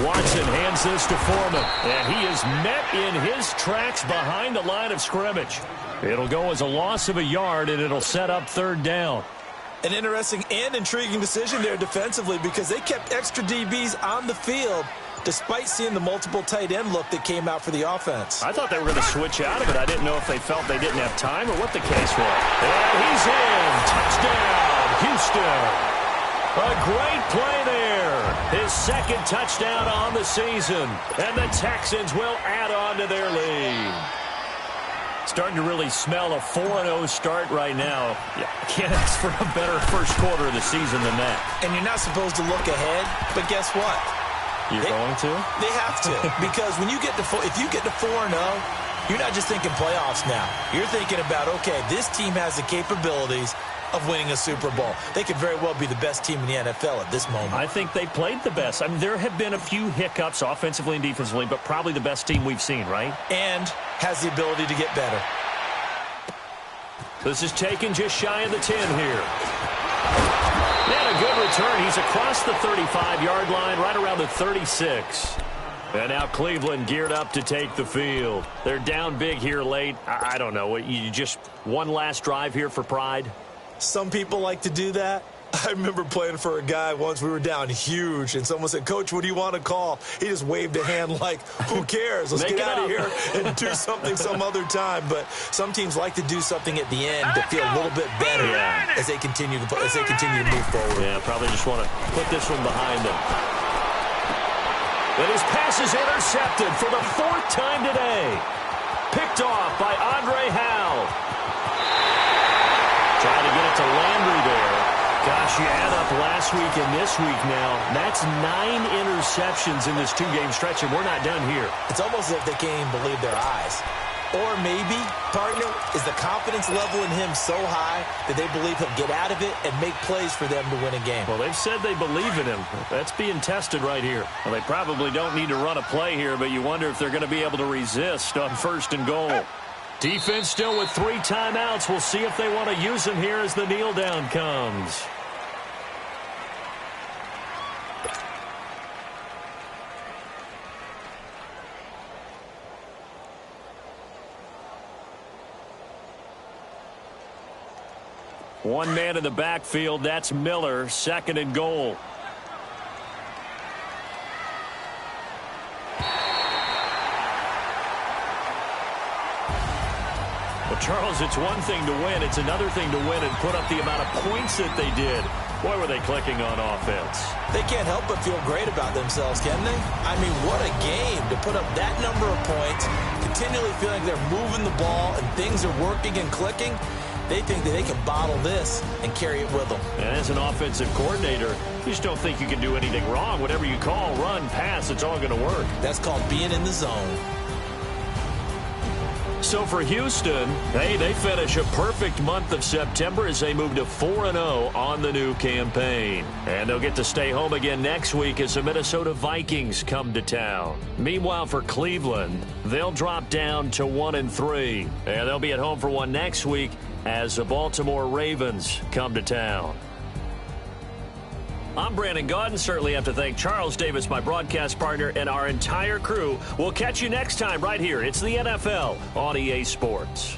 Watson hands this to Foreman, and he is met in his tracks behind the line of scrimmage. It'll go as a loss of a yard, and it'll set up third down. An interesting and intriguing decision there defensively because they kept extra DBs on the field despite seeing the multiple tight end look that came out for the offense. I thought they were going to switch out of it. I didn't know if they felt they didn't have time or what the case was. And he's in. Touchdown, Houston. A great play there. His second touchdown on the season. And the Texans will add on to their lead. Starting to really smell a 4-0 start right now. Yeah, can't ask for a better first quarter of the season than that. And you're not supposed to look ahead, but guess what? You're going to? They have to. Because when you get to if you get to 4-0, you're not just thinking playoffs now. You're thinking about, okay, this team has the capabilities of winning a Super Bowl. They could very well be the best team in the NFL at this moment. I think they played the best. I mean, there have been a few hiccups offensively and defensively, but probably the best team we've seen, right? And has the ability to get better. This is taken just shy of the 10 here. And a good return. He's across the 35-yard line, right around the 36. And now Cleveland geared up to take the field. They're down big here late. I don't know. You just one last drive here for pride? Some people like to do that. I remember playing for a guy once. We were down huge, and someone said, "Coach, what do you want to call?" He just waved a hand like, who cares? Let's get out of here and do something some other time. But some teams like to do something at the end to feel a little bit better as they continue to move forward. Yeah, probably just want to put this one behind them. And his pass is intercepted for the fourth time today. Picked off by Andre Howell. Trying to get it to Landry there. Gosh, you add up last week and this week now. That's 9 interceptions in this two-game stretch, and we're not done here. It's almost as if they can't even believe their eyes. Or maybe, partner, is the confidence level in him so high that they believe he'll get out of it and make plays for them to win a game. Well, they've said they believe in him. That's being tested right here. Well, they probably don't need to run a play here, but you wonder if they're going to be able to resist on first and goal. Defense still with 3 timeouts. We'll see if they want to use them here as the kneel down comes. One man in the backfield. That's Miller. Second and goal. Well, Charles, it's one thing to win. It's another thing to win and put up the amount of points that they did. Boy, were they clicking on offense. They can't help but feel great about themselves, can they? I mean, what a game to put up that number of points, continually feeling they're moving the ball and things are working and clicking. They think that they can bottle this and carry it with them. And as an offensive coordinator, you just don't think you can do anything wrong. Whatever you call, run, pass, it's all going to work. That's called being in the zone. So for Houston, hey, they finish a perfect month of September as they move to 4-0 on the new campaign. And they'll get to stay home again next week as the Minnesota Vikings come to town. Meanwhile, for Cleveland, they'll drop down to 1-3. And they'll be at home for one next week as the Baltimore Ravens come to town. I'm Brandon Gaudin. Certainly have to thank Charles Davis, my broadcast partner, and our entire crew. We'll catch you next time right here. It's the NFL on EA Sports.